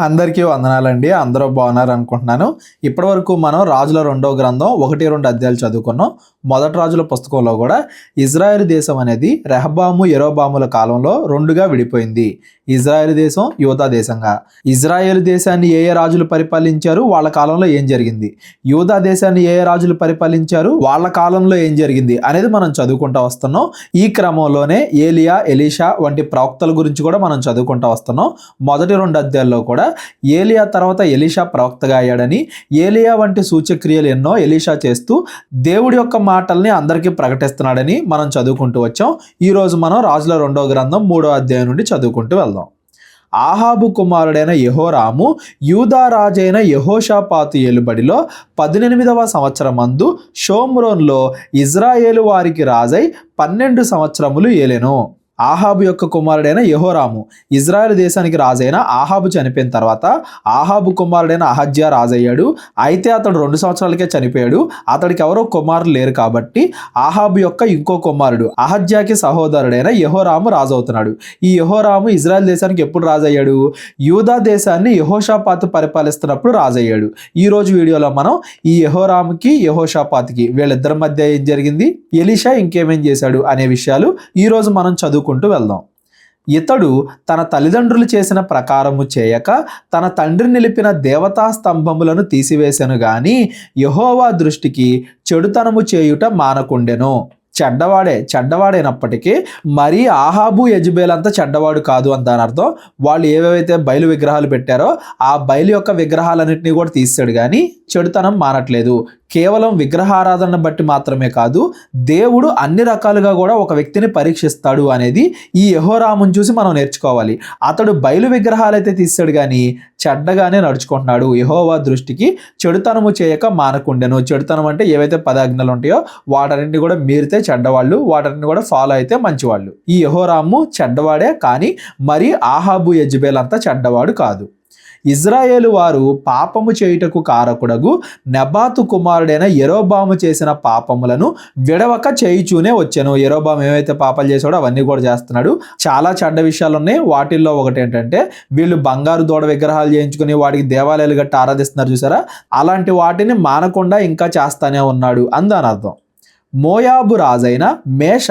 అందరికీ వందనాలండి. అందరూ బాగున్నారు అనుకుంటున్నాను. ఇప్పటివరకు మనం రాజుల రెండవ గ్రంథం 1-2 అధ్యాయాలు చదువుకున్నాం. మొదటి రాజుల పుస్తకంలో కూడా ఇజ్రాయెల్ దేశం అనేది రెహబాము, యరొబాముల కాలంలో రెండుగా విడిపోయింది. ఇజ్రాయెల్ దేశం, యూదా దేశంగా. ఇజ్రాయెల్ దేశాన్ని ఏ ఏ రాజులు పరిపాలించారు, వాళ్ళ కాలంలో ఏం జరిగింది, యూదా దేశాన్ని ఏ ఏ రాజులు పరిపాలించారు, వాళ్ళ కాలంలో ఏం జరిగింది అనేది మనం చదువుకుంటూ వస్తున్నాం. ఈ క్రమంలోనే ఏలియా, ఎలీషా వంటి ప్రవక్తల గురించి కూడా మనం చదువుకుంటూ వస్తున్నాం. మొదటి 2 అధ్యాయాల్లో కూడా ఏలియా తర్వాత ఎలీషా ప్రవక్తగా అయ్యాడని, ఏలియా వంటి సూచక్రియలు ఎన్నో ఎలీషా చేస్తూ దేవుడి యొక్క మాటల్ని అందరికీ ప్రకటిస్తున్నాడని మనం చదువుకుంటూ వచ్చాం. ఈరోజు మనం రాజుల 2వ గ్రంథం 3వ అధ్యాయం నుండి చదువుకుంటూ వెళ్దాం. ఆహాబు కుమారుడైన యెహోరాము యూదా రాజైన యెహోషాపాతు ఏలుబడిలో 18వ సంవత్సరమందు షోమ్రోన్లో ఇజ్రాయేలు వారికి రాజై 12 సంవత్సరములు ఏలెను. ఆహాబు యొక్క కుమారుడైన యెహోరాము ఇజ్రాయెల్ దేశానికి రాజైన ఆహాబు చనిపోయిన తర్వాత ఆహాబు కుమారుడైన అహజ్యా రాజయ్యాడు. అయితే అతడు 2 సంవత్సరాలకే చనిపోయాడు. అతడికి ఎవరో కుమారులు లేరు కాబట్టి ఆహాబు యొక్క ఇంకో కుమారుడు అహజ్యాకి సహోదరుడైన యెహోరాము రాజు అవుతున్నాడు. ఈ యెహోరాము ఇజ్రాయెల్ దేశానికి ఎప్పుడు రాజయ్యాడు? యూదా దేశాన్ని యెహోషాపాతు పరిపాలిస్తున్నప్పుడు రాజయ్యాడు. ఈ రోజు వీడియోలో మనం ఈ యెహోరాముకి, యెహోషాపాతుకి వీళ్ళిద్దరి మధ్య ఏం జరిగింది, ఎలీషా ఇంకేమేం చేశాడు అనే విషయాలు ఈ రోజు మనం చదువుకుంటూ వెళ్దాం. ఇతడు తన తల్లిదండ్రులు చేసిన ప్రకారము చేయక తన తండ్రి నిలిపిన దేవతా స్తంభములను తీసివేసెను గాని యెహోవా దృష్టికి చెడుతనము చేయుట మానకుండెను. చెడ్డవాడైనప్పటికీ మరీ ఆహాబు, యెజెబెల్ అంతా చెడ్డవాడు కాదు అని దాని అర్థం. వాళ్ళు ఏవేవైతే బయలు విగ్రహాలు పెట్టారో ఆ బయలు యొక్క విగ్రహాలన్నింటినీ కూడా తీసాడు కానీ చెడుతనం మానట్లేదు. కేవలం విగ్రహారాధన బట్టి మాత్రమే కాదు, దేవుడు అన్ని రకాలుగా కూడా ఒక వ్యక్తిని పరీక్షిస్తాడు అనేది ఈ యెహోరామును చూసి మనం నేర్చుకోవాలి. అతడు బయలు విగ్రహాలు అయితే తీసాడు కానీ చెడ్డగానే నడుచుకుంటున్నాడు. యెహోవా దృష్టికి చెడుతనము చేయక మానకుండెను. చెడుతనం అంటే ఏవైతే పదాజ్ఞలు ఉంటాయో వాటన్నింటినీ కూడా మీరితే చెడ్డవాళ్ళు, వాటన్నింటిని కూడా ఫాలో అయితే మంచివాళ్ళు. ఈ యెహోరాము చెడ్డవాడే కానీ మరి ఆహాబు, యెజెబెల్ అంతా చెడ్డవాడు కాదు. ఇజ్రాయేలు వారు పాపము చేయుటకు కారకుడగు నెబాతు కుమారుడైన యరొబాము చేసిన పాపములను విడవక చేయుచూనే వచ్చాను. యరొబాము ఏవైతే పాపాలు చేసాడో అవన్నీ కూడా చేస్తున్నాడు. చాలా చెడ్డ విషయాలు ఉన్నాయి. వాటిల్లో ఒకటి ఏంటంటే వీళ్ళు బంగారు దూడ విగ్రహాలు చేయించుకుని వాటికి దేవాలయాలు గట్టి ఆరాధిస్తున్నారు చూసారా, అలాంటి వాటిని మానకుండా ఇంకా చేస్తానే ఉన్నాడు అని దాని అర్థం. మోయాబు రాజైన మేష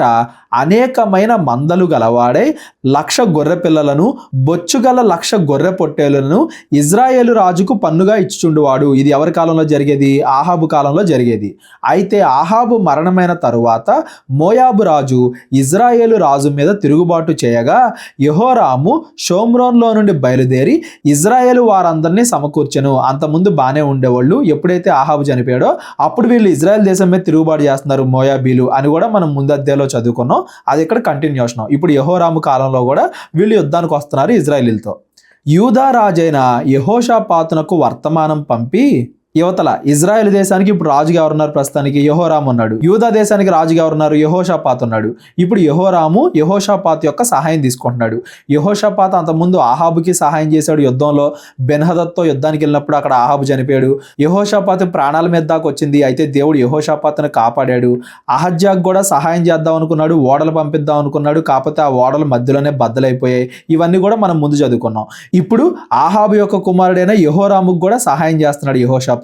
అనేకమైన మందలు గలవాడై 1,00,000 గొర్రె పిల్లలను, బొచ్చుగల 1,00,000 గొర్రె పొట్టేలను ఇజ్రాయేలు రాజుకు పన్నుగా ఇచ్చుచుండువాడు. ఇది ఎవరి కాలంలో జరిగేది? ఆహాబు కాలంలో జరిగేది. అయితే ఆహాబు మరణమైన తరువాత మోయాబు రాజు ఇజ్రాయేలు రాజు మీద తిరుగుబాటు చేయగా యెహోరాము షోమ్రోన్లో నుండి బయలుదేరి ఇజ్రాయేలు వారందరినీ సమకూర్చెను. అంతకుముందు బాగానే ఉండేవాళ్ళు. ఎప్పుడైతే ఆహాబు చనిపోయాడో అప్పుడు వీళ్ళు ఇజ్రాయెల్ దేశం మీద తిరుగుబాటు చేస్తున్నారు మోయాబీలు అని కూడా మనం ముందు అధ్యాయంలో చదువుకున్నాం. అది ఇక్కడ కంటిన్యూషన్. ఇప్పుడు యెహోరాము కాలంలో కూడా వీళ్ళు యుద్ధానికి వస్తున్నారు ఇజ్రాయేలీలతో. యూదా రాజైన యెహోషాపాతునకు వర్తమానం పంపి, యువతల ఇజ్రాయెల్ దేశానికి ఇప్పుడు రాజుగా ఎవరున్నారు? ప్రస్తుతానికి యెహోరాము ఉన్నాడు. యూదా దేశానికి రాజుగా ఎవరున్నారు? యెహోషాపాతు ఉన్నాడు. ఇప్పుడు యెహోరాము యెహోషాపాతు యొక్క సహాయం తీసుకుంటున్నాడు. యెహోషాపాతు అంతకుముందు ఆహాబుకి సహాయం చేశాడు యుద్ధంలో. బెన్హదద్తో యుద్ధానికి వెళ్ళినప్పుడు అక్కడ ఆహాబు చనిపోయాడు. యెహోషాపాతు ప్రాణాల మీద దాకా వచ్చింది. అయితే దేవుడు యెహోషాపాతును కాపాడాడు. అహజ్యాకు కూడా సహాయం చేద్దాం అనుకున్నాడు, ఓడలు పంపిద్దాం అనుకున్నాడు. కాకపోతే ఆ ఓడల మధ్యలోనే బద్దలైపోయాయి. ఇవన్నీ కూడా మనం ముందు చదువుకున్నాం. ఇప్పుడు ఆహాబు యొక్క కుమారుడైన యెహోరాముకు కూడా సహాయం చేస్తున్నాడు యెహోషాపాతు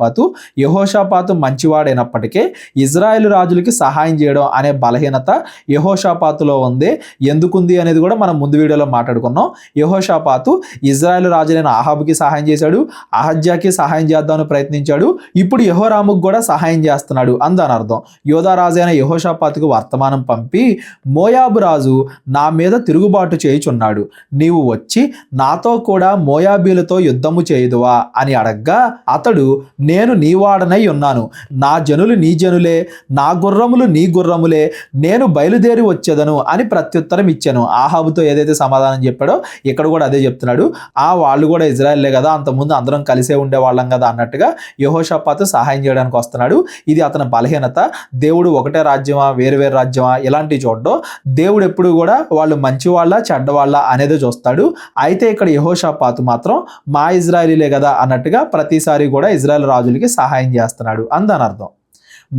మంచివాడైనప్పటికీ ఇజ్రాయేలు రాజులకి సహాయం చేయడం అనే బలహీనత యెహోషాపాతులో ఉంది. ఎందుకుంది అనేది కూడా మనం ముందు వీడియోలో మాట్లాడుకున్నాం. యెహోషాపాతు ఇజ్రాయేలు రాజులైన ఆహాబుకి సహాయం చేశాడు, అహజ్యాకి సహాయం చేద్దామని ప్రయత్నించాడు. ఇప్పుడు యెహోరాముకు కూడా సహాయం చేస్తున్నాడు అని దాని అర్థం. యోధా రాజైన యెహోషాపాతుకు వర్తమానం పంపి, మోయాబు రాజు నా మీద తిరుగుబాటు చేయుచున్నాడు, నీవు వచ్చి నాతో కూడా మోయాబీలతో యుద్ధము చేయుదువా అని అడగ్గా అతడు, నేను నీవాడనై ఉన్నాను, నా జనులు నీ జనులే, నా గుర్రములు నీ గుర్రములే, నేను బయలుదేరి వచ్చేదను అని ప్రత్యుత్తరం ఇచ్చాను. ఆహాబుతో ఏదైతే సమాధానం చెప్పాడో ఇక్కడ కూడా అదే చెప్తున్నాడు. వాళ్ళు కూడా ఇజ్రాయేలే కదా, అంతకుముందు అందరం కలిసే ఉండేవాళ్ళం కదా అన్నట్టుగా యెహోషాపాతు సహాయం చేయడానికి వస్తున్నాడు. ఇది అతని బలహీనత. దేవుడు ఒకటే రాజ్యమా, వేరు వేరు రాజ్యమా ఇలాంటివి చూడడం. దేవుడు ఎప్పుడు కూడా వాళ్ళు మంచివాళ్ళ చెడ్డవాళ్ళ అనేది చూస్తాడు. అయితే ఇక్కడ యెహోషాపాతు మాత్రం మా ఇజ్రాయేలీలే కదా అన్నట్టుగా ప్రతిసారి కూడా ఇజ్రాయెల్ రాజులకి సహాయం చేస్తున్నాడు అని దాని అర్థం.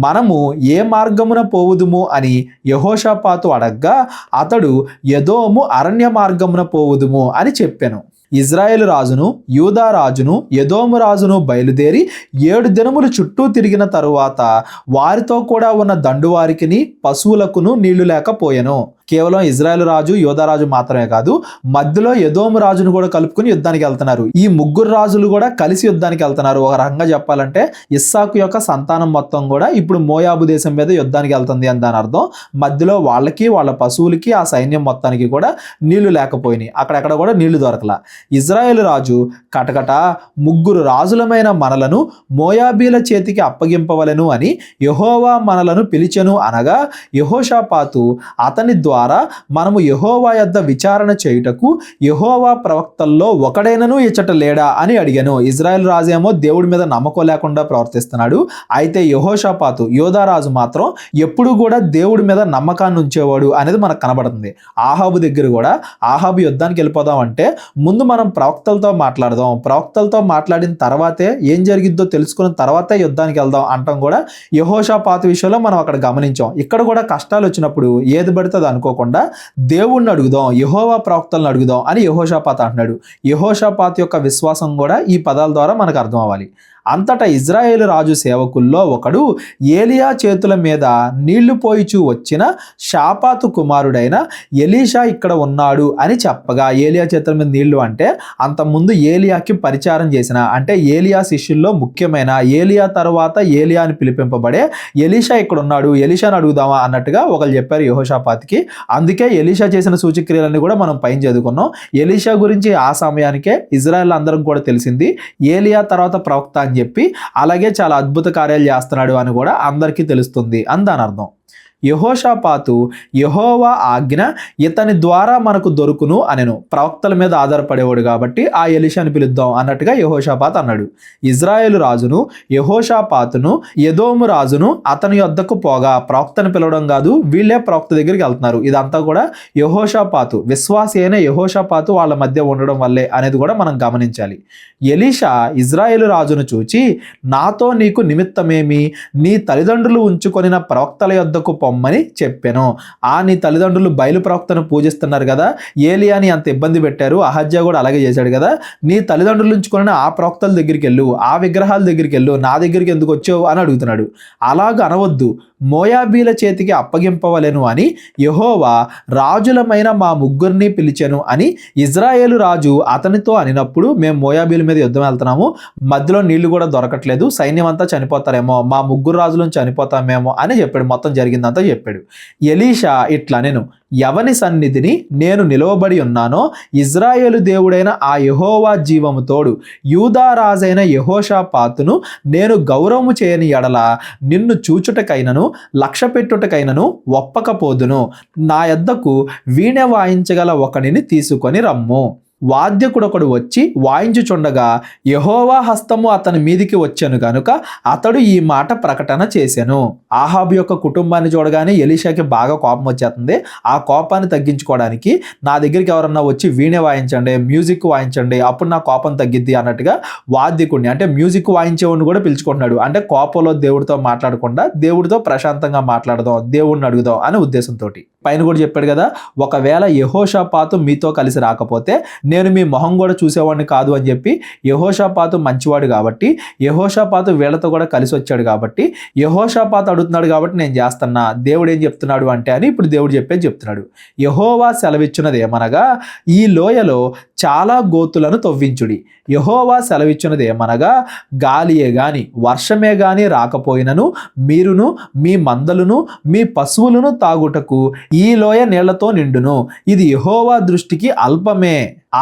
మనము ఏ మార్గమున పోవుదుము అని యెహోషాపాతు అడగ్గా అతడు ఎదోము అరణ్య మార్గమున పోవుదుము అని చెప్పాను. ఇజ్రాయేలు రాజును యూదా రాజును ఎదోము రాజును బయలుదేరి 7 దినములు చుట్టూ తిరిగిన తరువాత వారితో కూడా ఉన్న దండువారికిని పశువులకును నీళ్లు లేకపోయెను. కేవలం ఇజ్రాయేల్ రాజు యోధా రాజు మాత్రమే కాదు, మధ్యలో ఎదోము రాజును కూడా కలుపుకుని యుద్ధానికి వెళ్తున్నారు. ఈ ముగ్గురు రాజులు కూడా కలిసి యుద్ధానికి వెళ్తున్నారు. ఒక రకంగా చెప్పాలంటే ఇస్సాకు యొక్క సంతానం మొత్తం కూడా ఇప్పుడు మోయాబు దేశం మీద యుద్ధానికి వెళ్తుంది అని దాని అర్థం. మధ్యలో వాళ్ళకి వాళ్ళ పశువులకి ఆ సైన్యం మొత్తానికి కూడా నీళ్లు లేకపోయినాయి. అక్కడెక్కడ కూడా నీళ్లు దొరకలా. ఇజ్రాయేల్ రాజు కటకట ముగ్గురు రాజులమైన మనలను మోయాబీల చేతికి అప్పగింపవలెను అని యెహోవా మనలను పిలిచెను అనగా, యెహోషాపాతు అతని ద్వారా మనము యెహోవా యొద్ద విచారణ చేయుటకు యెహోవా ప్రవక్తల్లో ఒకడైనను ఇచ్చట లేడా అని అడిగాను. ఇజ్రాయెల్ రాజు ఏమో దేవుడి మీద నమ్మకం లేకుండా ప్రవర్తిస్తున్నాడు. అయితే యెహోషాపాతు యోధా రాజు మాత్రం ఎప్పుడు కూడా దేవుడి మీద నమ్మకాన్ని ఉంచేవాడు అనేది మనకు కనబడుతుంది. ఆహాబు దగ్గర కూడా ఆహాబు యుద్ధానికి వెళ్ళిపోదాం అంటే ముందు మనం ప్రవక్తలతో మాట్లాడదాం, ప్రవక్తలతో మాట్లాడిన తర్వాతే ఏం జరిగిద్దో తెలుసుకున్న తర్వాతే యుద్ధానికి వెళ్దాం అంటాం కూడా యెహోషాపాతు విషయంలో మనం అక్కడ గమనించాం. ఇక్కడ కూడా కష్టాలు వచ్చినప్పుడు ఏది పడితే అనుకోకుండా దేవుణ్ణి అడుగుదాం, యెహోవా ప్రవక్తలను అడుగుదాం అని యెహోషాపాతు అంటున్నాడు. యెహోషాపాతు యొక్క విశ్వాసం కూడా ఈ పదాల ద్వారా మనకు అర్థం అవ్వాలి. అంతటా ఇజ్రాయేలు రాజు సేవకుల్లో ఒకడు ఏలియా చేతుల మీద నీళ్లు పోయిచూ వచ్చిన షాపాతు కుమారుడైన ఎలీషా ఇక్కడ ఉన్నాడు అని చెప్పగా, ఏలియా చేతుల మీద నీళ్లు అంటే అంతకుముందు ఏలియాకి పరిచారం చేసిన, అంటే ఏలియా శిష్యుల్లో ముఖ్యమైన, ఏలియా తర్వాత ఏలియా అని పిలిపింపబడే ఎలీషా ఇక్కడ ఉన్నాడు, ఎలీషాని అడుగుదామా అన్నట్టుగా ఒకరు చెప్పారు యెహోషాపాతుకి. అందుకే ఎలీషా చేసిన సూచక్రియలన్నీ కూడా మనం పైన చదువుకున్నాం. ఎలీషా గురించి ఆ సమయానికే ఇజ్రాయెల్ అందరికి కూడా తెలిసింది, ఏలియా తర్వాత ప్రవక్త అని చెప్పి, అలాగే చాలా అద్భుత కార్యాలు చేస్తున్నాడు అని కూడా అందరికీ తెలుస్తుంది అని దాని అర్థం. యెహోషాపాతు యెహోవా ఆజ్ఞ ఇతని ద్వారా మనకు దొరుకును అనెను. ప్రవక్తల మీద ఆధారపడేవాడు కాబట్టి ఆ ఎలీషాని పిలుద్దాం అన్నట్టుగా యెహోషాపాతు అన్నాడు. ఇజ్రాయేలు రాజును యెహోషాపాతును ఎదోము రాజును అతని యొద్దకు పోగా, ప్రవక్తను పిలవడం కాదు, వీళ్ళే ప్రవక్త దగ్గరికి వెళ్తున్నారు. ఇదంతా కూడా యెహోషాపాతు విశ్వాసి అయిన యెహోషాపాతు వాళ్ళ మధ్య ఉండడం వల్లే అనేది కూడా మనం గమనించాలి. ఎలీషా ఇజ్రాయేలు రాజును చూచి, నాతో నీకు నిమిత్తమేమి? నీ తల్లిదండ్రులు ఉంచుకొనిన ప్రవక్తల యొద్దకు పొమ్మని చెప్పాను. నీ తల్లిదండ్రులు బయలు ప్రవక్తను పూజిస్తున్నారు కదా, ఏలియాని అంత ఇబ్బంది పెట్టారు, అహజ్యా కూడా అలాగే చేశాడు కదా, నీ తల్లిదండ్రులు ఉంచుకొని ఆ ప్రవక్తల దగ్గరికి వెళ్ళు, ఆ విగ్రహాల దగ్గరికి వెళ్ళు, నా దగ్గరికి ఎందుకు వచ్చావు అని అడుగుతున్నాడు. అలాగ అనవద్దు, మోయాబీల చేతికి అప్పగింపవలెను అని యెహోవా రాజులమైన మా ముగ్గురిని పిలిచెను అని ఇజ్రాయేలు రాజు అతనితో అనినప్పుడు, మేము మోయాబీల మీద యుద్ధం వెళ్తున్నాము, మధ్యలో నీళ్లు కూడా దొరకట్లేదు, సైన్యం అంతా చనిపోతారేమో, మా ముగ్గురు రాజులను చనిపోతామేమో అని చెప్పాడు. మొత్తం జరిగిందంతా చెప్పాడు. ఎలీషా ఇట్లా, నేను ఎవని సన్నిధిని నేను నిలవబడి ఉన్నానో ఇజ్రాయేలు దేవుడైన ఆ యెహోవా జీవము తోడు యూదా రాజైన యెహోషాపాతును నేను గౌరవము చేయని ఎడల నిన్ను చూచుటకైనను లక్ష్య పెట్టుటకైనను ఒప్పకపోదును. నా యొద్దకు వీణ వాయించగల ఒకనిని తీసుకొని రమ్ము. వాద్యకుడొకడు వచ్చి వాయించుచుండగా యెహోవా హస్తము అతని మీదికి వచ్చెను గనుక అతడు ఈ మాట ప్రకటన చేసెను. ఆహాబు యొక్క కుటుంబాన్ని చూడగానే ఎలీషాకి బాగా కోపం వచ్చేస్తుంది. ఆ కోపాన్ని తగ్గించుకోవడానికి నా దగ్గరికి ఎవరన్నా వచ్చి వీణ వాయించండి, మ్యూజిక్ వాయించండి, అప్పుడు నా కోపం తగ్గిద్ది అన్నట్టుగా వాద్యకుడిని, అంటే మ్యూజిక్ వాయించేవాడిని కూడా పిలుచుకుంటున్నాడు. అంటే కోపంలో దేవుడితో మాట్లాడకుండా దేవుడితో ప్రశాంతంగా మాట్లాడదాం, దేవుడిని అడుగుదాం అనే ఉద్దేశంతో. పైన కూడా చెప్పాడు కదా, ఒకవేళ యెహోషాపాతు మీతో కలిసి రాకపోతే నేను మీ మొహం కూడా చూసేవాడిని కాదు అని చెప్పి యెహోషాపాతు మంచివాడు కాబట్టి, యెహోషాపాతు వీళ్ళతో కూడా కలిసి వచ్చాడు కాబట్టి, యెహోషాపాతు అడుగుతున్నాడు కాబట్టి నేను చేస్తున్నా, దేవుడు ఏం చెప్తున్నాడు అంటే అని ఇప్పుడు దేవుడు చెప్పేది చెప్తున్నాడు. యెహోవా సెలవిచ్చినది ఏమనగా, ఈ లోయలో చాలా గోతులను తవ్వించుడి. యెహోవా సెలవిచ్చినది ఏమనగా, గాలియే గాని వర్షమే గాని రాకపోయినను మీరును మీ మందలును మీ పశువులను తాగుటకు ఈ లోయ నీళ్లతో నిండును. ఇది యెహోవా దృష్టికి అల్పమే.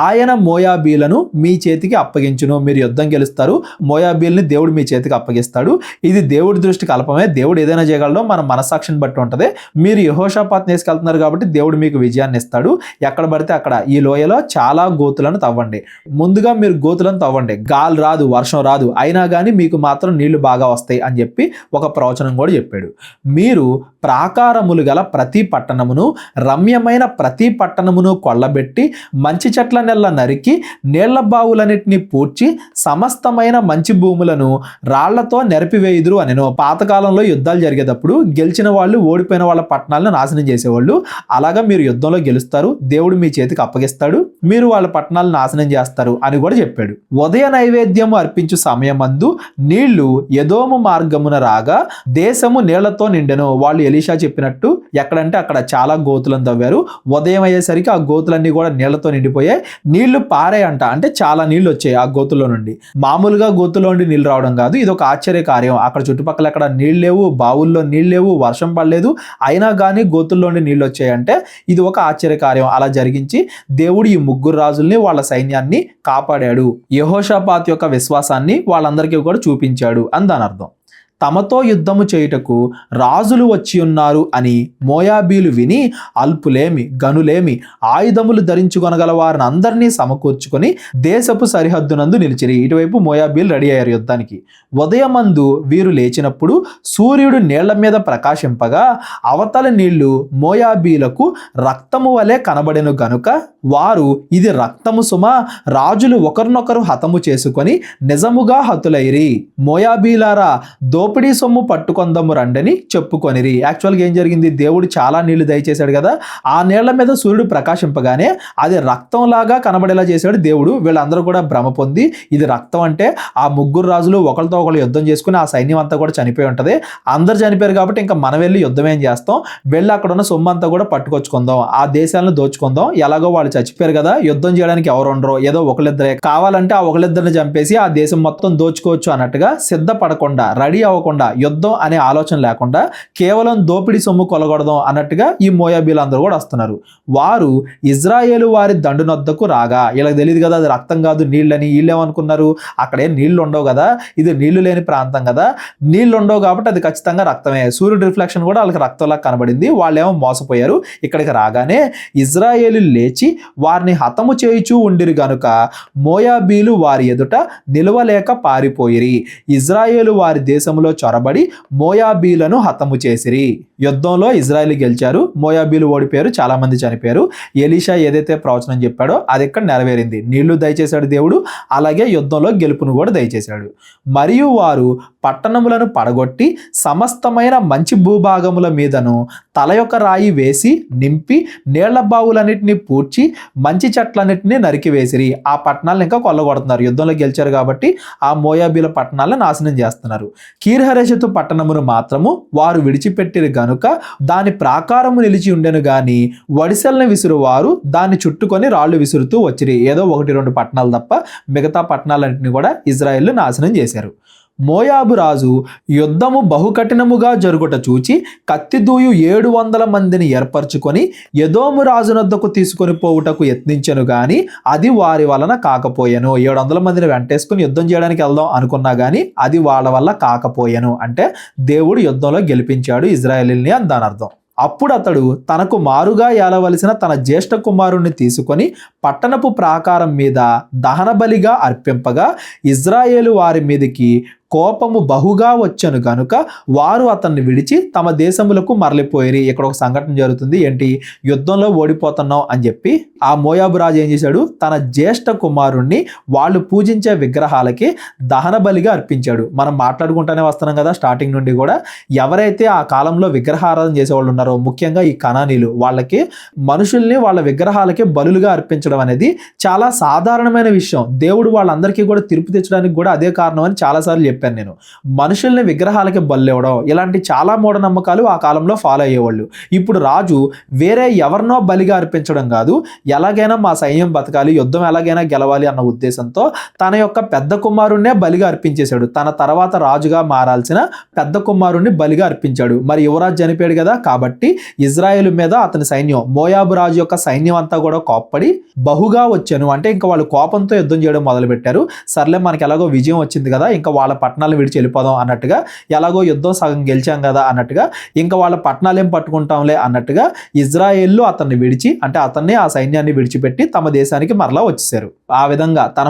ఆయన మోయాబీలను మీ చేతికి అప్పగించును. మీరు యుద్ధం గెలుస్తారు, మోయాబీల్ని దేవుడు మీ చేతికి అప్పగిస్తాడు. ఇది దేవుడి దృష్టికి అల్పమే. దేవుడు ఏదైనా చేయగలడో మన మనస్సాక్షిని బట్టి ఉంటుంది. మీరు యెహోషాపాతుని వేసుకెళ్తున్నారు కాబట్టి దేవుడు మీకు విజయాన్ని ఇస్తాడు. ఎక్కడ పడితే అక్కడ ఈ లోయలో చాలా గోతులను తవ్వండి. ముందుగా మీరు గోతులను తవ్వండి, గాలి రాదు, వర్షం రాదు, అయినా కానీ మీకు మాత్రం నీళ్లు బాగా వస్తాయి అని చెప్పి ఒక ప్రవచనం కూడా చెప్పాడు. మీరు ప్రాకారములు గల ప్రతి పట్టణమును రమ్యమైన ప్రతి పట్టణమును కొల్లబెట్టి మంచి చెట్ల చెట్లనెల్ల నరికి నీళ్ల బావులన్నిటిని పూడ్చి సమస్తమైన మంచి భూములను రాళ్లతో నెరపివేయుదురు అనెను. పాతకాలంలో యుద్ధాలు జరిగేటప్పుడు గెలిచిన వాళ్ళు ఓడిపోయిన వాళ్ళ పట్టణాలను నాశనం చేసేవాళ్ళు. అలాగా మీరు యుద్ధంలో గెలుస్తారు, దేవుడు మీ చేతికి అప్పగిస్తాడు, మీరు వాళ్ళ పట్టణాలను నాశనం చేస్తారు అని కూడా చెప్పాడు. ఉదయ నైవేద్యము అర్పించు సమయమందు నీళ్లు ఎదోము మార్గమున రాగా దేశము నీళ్లతో నిండెను. వాళ్ళు ఎలీషా చెప్పినట్టు ఎక్కడంటే అక్కడ చాలా గోతులను తవ్వారు. ఉదయం అయ్యేసరికి ఆ గోతులన్నీ కూడా నీళ్లతో నిండిపోయాయి. నీళ్లు పారాయంట, అంటే చాలా నీళ్లు వచ్చాయి ఆ గోతుల్లో నుండి. మామూలుగా గోతుల్లో నుండి నీళ్లు రావడం కాదు, ఇది ఒక ఆశ్చర్య కార్యం. అక్కడ చుట్టుపక్కల ఎక్కడ నీళ్ళు లేవు, బావుల్లో నీళ్ళు లేవు, వర్షం పడలేదు, అయినా కానీ గోతుల్లో నుండి నీళ్ళు వచ్చాయంటే ఇది ఒక ఆశ్చర్య కార్యం. అలా జరిగించి దేవుడు ఈ ముగ్గురు రాజుల్ని వాళ్ళ సైన్యాన్ని కాపాడాడు. యెహోషాపాతు యొక్క విశ్వాసాన్ని వాళ్ళందరికీ కూడా చూపించాడు అని దాని అర్థం. తమతో యుద్ధము చేయుటకు రాజులు వచ్చి ఉన్నారు అని మోయాబీలు విని అల్పులేమి గనులేమి ఆయుధములు ధరించుకొనగల వారిని అందరినీ సమకూర్చుకొని దేశపు సరిహద్దునందు నిలిచిరి. ఇటువైపు మోయాబీలు రెడీ అయ్యారు యుద్ధానికి. ఉదయమందు వీరు లేచినప్పుడు సూర్యుడు నీళ్ల మీద ప్రకాశింపగా అవతల నీళ్లు మోయాబీలకు రక్తము వలె కనబడెను గనుక వారు ఇది రక్తము సుమ, రాజులు ఒకరినొకరు హతము చేసుకొని నిజముగా హతులైరి. మోయాబీలారా దోపిడీ సొమ్ము పట్టుకొందము రండని చెప్పుకొనిరి. యాక్చువల్గా ఏం జరిగింది, దేవుడు చాలా నీళ్లు దయచేశాడు కదా, ఆ నీళ్ల మీద సూర్యుడు ప్రకాశింపగానే అది రక్తంలాగా కనబడేలా చేశాడు దేవుడు. వీళ్ళందరూ కూడా భ్రమ పొంది ఇది రక్తం అంటే ఆ ముగ్గురు రాజులు ఒకరితో ఒకరు యుద్ధం చేసుకుని ఆ సైన్యం అంతా కూడా చనిపోయి ఉంటుంది. అందరు చనిపోయారు కాబట్టి ఇంకా మనం వెళ్ళి యుద్ధం ఏం చేస్తాం, వెళ్ళి అక్కడ ఉన్న సొమ్ము అంతా కూడా పట్టుకొచ్చుకుందాం, ఆ దేశాలను దోచుకుందాం. ఎలాగో వాళ్ళు చచ్చిపోయారు కదా, యుద్ధం చేయడానికి ఎవరు ఉండరు, ఏదో ఒకళ్ళిద్దరే కావాలంటే ఆ ఒకళ్ళిద్దరిని చంపేసి ఆ దేశం మొత్తం దోచుకోవచ్చు అన్నట్టుగా సిద్ధపడకుండా, రెడీ అవ్వకుండా, యుద్ధం అనే ఆలోచన లేకుండా కేవలం దోపిడీ సొమ్ము కొలగొడదాం అన్నట్టుగా ఈ మోయాబీలందరూ కూడా వస్తున్నారు. వారు ఇజ్రాయేలు వారి దండునొద్దకు రాగా, వీళ్ళకి తెలియదు కదా అది రక్తం కాదు నీళ్ళని. వీళ్ళేమనుకున్నారు, అక్కడే నీళ్లు ఉండవు కదా, ఇది నీళ్లు లేని ప్రాంతం కదా, నీళ్లు ఉండవు కాబట్టి అది ఖచ్చితంగా రక్తమే. సూర్యుడు రిఫ్లెక్షన్ కూడా వాళ్ళకి రక్తంలా కనబడింది. వాళ్ళేమో మోసపోయారు. ఇక్కడికి రాగానే ఇజ్రాయేలు లేచి వారిని హతము చేయుచూ ఉండిరు గనుక మోయాబీలు వారి ఎదుట నిలవలేక పారిపోయిరి. ఇజ్రాయేలు వారి దేశంలో చొరబడి మోయాబీలను హతము చేసిరి. యుద్ధంలో ఇజ్రాయేలు గెలిచారు, మోయాబీలు ఓడిపోయారు, చాలా మంది చనిపోయారు. ఎలీషా ఏదైతే ప్రవచనం చెప్పాడో అది ఇక్కడ నెరవేరింది. నీళ్లు దయచేశాడు దేవుడు, అలాగే యుద్ధంలో గెలుపును కూడా దయచేశాడు. మరియు వారు పట్టణములను పడగొట్టి సమస్తమైన మంచి భూభాగముల మీదను తల యొక్క రాయి వేసి నింపి నీళ్ల బావులన్నిటిని పూడ్చి మంచి చెట్లన్నిటిని నరికివేసిరి. ఆ పట్టణాలను ఇంకా కొల్లగొడుతున్నారు. యుద్ధంలో గెలిచారు కాబట్టి ఆ మోయాబీల పట్టణాలను నాశనం చేస్తున్నారు. కీర్హరెషతు పట్టణమును మాత్రము వారు విడిచిపెట్టిరు గనుక దాని ప్రాకారము నిలిచి ఉండెను గాని వడిసెల్ని విసురువారు దాన్ని చుట్టుకొని రాళ్లు విసురుతూ వచ్చిరి. ఏదో 1-2 పట్టణాలు తప్ప మిగతా పట్టణాలన్నింటినీ కూడా ఇజ్రాయేల్ నాశనం చేశారు. మోయాబు రాజు యుద్ధము బహుకఠినముగా జరుగుట చూచి కత్తిదూయు 700 మందిని ఏర్పరచుకొని ఎదోము రాజునొద్దకు తీసుకొని పోవుటకు యత్నించెను గాని అది వారి వలన కాకపోయెను. 700 మందిని వెంటేసుకుని యుద్ధం చేయడానికి వెళ్దాం అనుకున్నా గానీ అది వాళ్ళ వల్ల కాకపోయెను. అంటే దేవుడు యుద్ధంలో గెలిపించాడు ఇజ్రాయేలీని అని దాని అర్థం. అప్పుడు అతడు తనకు మారుగా ఏలవలసిన తన జ్యేష్ఠ కుమారుణ్ణి తీసుకొని పట్టణపు ప్రాకారం మీద దహన బలిగా అర్పింపగా ఇజ్రాయేలు వారి మీదకి కోపము బహుగా వచ్చెను గనుక వారు అతన్ని విడిచి తమ దేశములకు మరలిపోయిరి. ఇక్కడ ఒక సంఘటన జరుగుతుంది. ఏంటి, యుద్ధంలో ఓడిపోతున్నాం అని చెప్పి ఆ మోయాబు రాజు ఏం చేశాడు, తన జ్యేష్ఠ కుమారుణ్ణి వాళ్ళు పూజించే విగ్రహాలకి దహన బలిగా అర్పించాడు. మనం మాట్లాడుకుంటూనే వస్తున్నాం కదా స్టార్టింగ్ నుండి కూడా, ఎవరైతే ఆ కాలంలో విగ్రహారాధన చేసేవాళ్ళు ఉన్నారో ముఖ్యంగా ఈ కనానీలు, వాళ్ళకి మనుషుల్ని వాళ్ళ విగ్రహాలకి బలులుగా అర్పించడం అనేది చాలా సాధారణమైన విషయం. దేవుడు వాళ్ళందరికీ కూడా తీర్పు తెచ్చడానికి కూడా అదే కారణం అని చాలాసార్లు చెప్పాను నేను. మనుషుల్ని విగ్రహాలకి బలు ఇవ్వడం ఇలాంటి చాలా మూఢనమ్మకాలు ఆ కాలంలో ఫాలో అయ్యేవాళ్ళు. ఇప్పుడు రాజు వేరే ఎవరినో బలిగా అర్పించడం కాదు, ఎలాగైనా మా సైన్యం బతకాలి, యుద్ధం ఎలాగైనా గెలవాలి అన్న ఉద్దేశంతో తన యొక్క పెద్ద కుమారుణ్ణే బలిగా అర్పించేశాడు. తన తర్వాత రాజుగా మారాల్సిన పెద్ద కుమారుణ్ణి బలిగా అర్పించాడు. మరి యువరాజు చనిపోయాడు కదా, కాబట్టి ఇజ్రాయేలు మీద అతని సైన్యం, మోయాబు రాజు యొక్క సైన్యం అంతా కూడా కోప్పడి బహుగా వచ్చాను, అంటే ఇంకా వాళ్ళు కోపంతో యుద్ధం చేయడం మొదలుపెట్టారు. సర్లే మనకి ఎలాగో విజయం వచ్చింది కదా, ఇంకా వాళ్ళ పట్టణాలు విడిచి వెళ్ళిపోదాం అన్నట్టుగా, ఎలాగో యుద్ధం సగం గెలిచాం కదా అన్నట్టుగా, ఇంకా వాళ్ళ పట్టణాలు ఏం పట్టుకుంటాంలే అన్నట్టుగా ఇజ్రాయేళ్లు అతన్ని విడిచి, అంటే అతన్ని ఆ సైన్యాన్ని విడిచిపెట్టి తమ దేశానికి మరలా వచ్చేసారు. ఆ విధంగా తన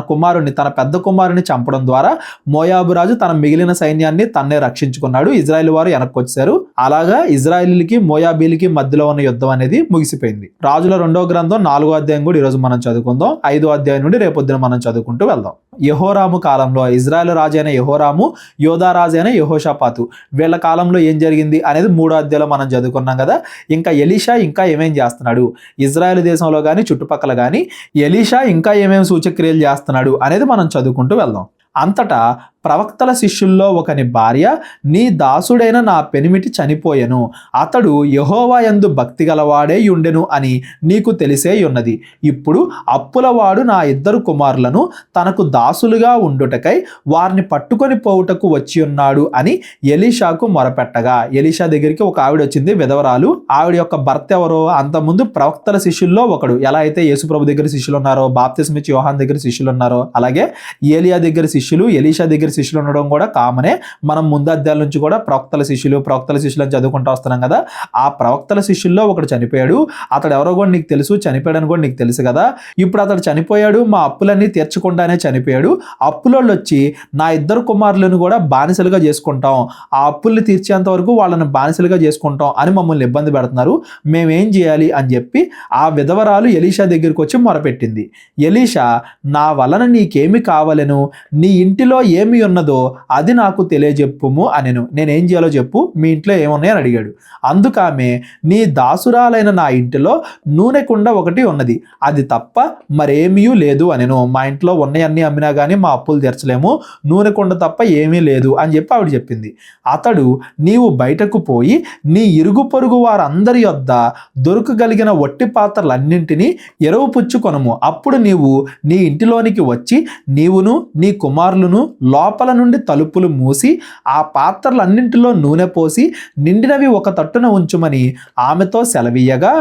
పెద్ద కుమారుని చంపడం ద్వారా మోయాబు రాజు తన మిగిలిన సైన్యాన్ని తన్నే రక్షించుకున్నాడు. ఇజ్రాయెల్ వారు వెనక్కి వచ్చారు. అలాగా ఇజ్రాయిలీలకి మోయాబీలకి మధ్యలో ఉన్న యుద్ధం అనేది ముగిసిపోయింది. రాజుల 2వ గ్రంథం 4వ అధ్యాయం కూడా ఈరోజు మనం చదువుకుందాం. 5వ అధ్యాయం నుండి రేపొద్దున మనం చదువుకుంటూ వెళ్దాం. యెహోరాము కాలంలో ఇజ్రాయెల్ రాజు అయిన యెహోరాము, యోధా రాజు అయిన యెహోషాపాతు, వీళ్ళ కాలంలో ఏం జరిగింది అనేది 3వ అధ్యాయంలో మనం చదువుకున్నాం కదా. ఇంకా ఎలీషా ఇంకా ఏమేం చేస్తున్నాడు, ఇజ్రాయెల్ దేశంలో కానీ చుట్టుపక్కల కానీ ఎలీషా ఇంకా ఏమేమి సూచక్రియలు చేస్తున్నాడు అనేది మనం చదువుకుంటూ వెళ్దాం. అంతటా ప్రవక్తల శిష్యుల్లో ఒకని భార్య, నీ దాసుడైన నా పెనిమిటి చనిపోయెను, అతడు యెహోవా యందు భక్తి గలవాడే యుండెను అని నీకు తెలిసే ఉన్నది. ఇప్పుడు అప్పులవాడు నా 2 కుమారులను తనకు దాసులుగా ఉండుటకై వారిని పట్టుకొని పోవుటకు వచ్చి ఉన్నాడు అని ఎలీషాకు మొరపెట్టగా, ఎలీషా దగ్గరికి ఒక ఆవిడ వచ్చింది, విధవరాలు. ఆవిడ యొక్క భర్త ఎవరో అంతకుముందు ప్రవక్తల శిష్యుల్లో ఒకడు. ఎలా అయితే యేసుప్రభు దగ్గర శిష్యులు ఉన్నారో, బాప్తిస్మిచ్చి యోహాన్ దగ్గర శిష్యులు ఉన్నారో, అలాగే ఏలియా దగ్గర శిష్యులు, ఎలీషా దగ్గర శిష్యులు ఉండడం కూడా కామనే. మనం ముందు అధ్యాయాల నుంచి కూడా ప్రవక్తల శిష్యులు అని చదువుకుంటూ వస్తున్నాం కదా. ఆ ప్రవక్తల శిష్యుల్లో ఒకడు చనిపోయాడు. అతడు ఎవరో కూడా నీకు తెలుసు, చనిపోయాడని కూడా నీకు తెలుసు కదా. ఇప్పుడు అతడు చనిపోయాడు, మా అప్పులన్నీ తీర్చకుండానే చనిపోయాడు. అప్పులోళ్ళు వచ్చి నా 2 కుమారులను కూడా బానిసలుగా చేసుకుంటాం, ఆ అప్పుల్ని తీర్చేంత వరకు వాళ్ళని బానిసలుగా చేసుకుంటాం అని మమ్మల్ని ఇబ్బంది పెడుతున్నారు, మేమేం చేయాలి అని చెప్పి ఆ విధవరాలు ఎలీషా దగ్గరికి వచ్చి మొరపెట్టింది. ఎలీషా, నా వలన నీకేమి కావాలను, నీ ఇంటిలో ఏమి ఉన్నదో అది నాకు తెలియజెప్పుము అనెను. నేనేం చేయాలో చెప్పు, మీ ఇంట్లో ఏమున్నాయని అడిగాడు. అందుకామె, నీ దాసురాలైన నా ఇంటిలో నూనె కుండ ఒకటి ఉన్నది, అది తప్ప మరేమీ లేదు అనెను. మా ఇంట్లో ఉన్నాయన్నీ అమ్మినా కానీ మా అప్పులు తీర్చలేము, నూనె కుండ తప్ప ఏమీ లేదు అని చెప్పి ఆవిడ చెప్పింది. అతడు, నీవు బయటకు పోయి నీ ఇరుగు పొరుగు వారందరి యొద్ద దొరకగలిగిన వట్టి పాత్రలన్నింటినీ ఎరువు పుచ్చుకొనుము, అప్పుడు నీవు నీ ఇంటిలోనికి వచ్చి నీవును నీ కుమారులను లోపల నుండి తలుపులు మూసి ఆ పాత్రలన్నింటిలో నూనె పోసి నిండినవి ఒక తట్టున ఉంచుమని ఆమెతో సెలవీయగా,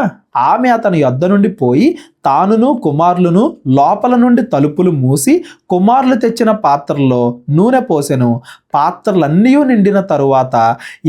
ఆమె అతని యొద్ద నుండి పోయి తానును కుమారులను లోపల నుండి తలుపులు మూసి కుమారులు తెచ్చిన పాత్రలో నూనె పోసెను. పాత్రలన్నీ నిండిన తరువాత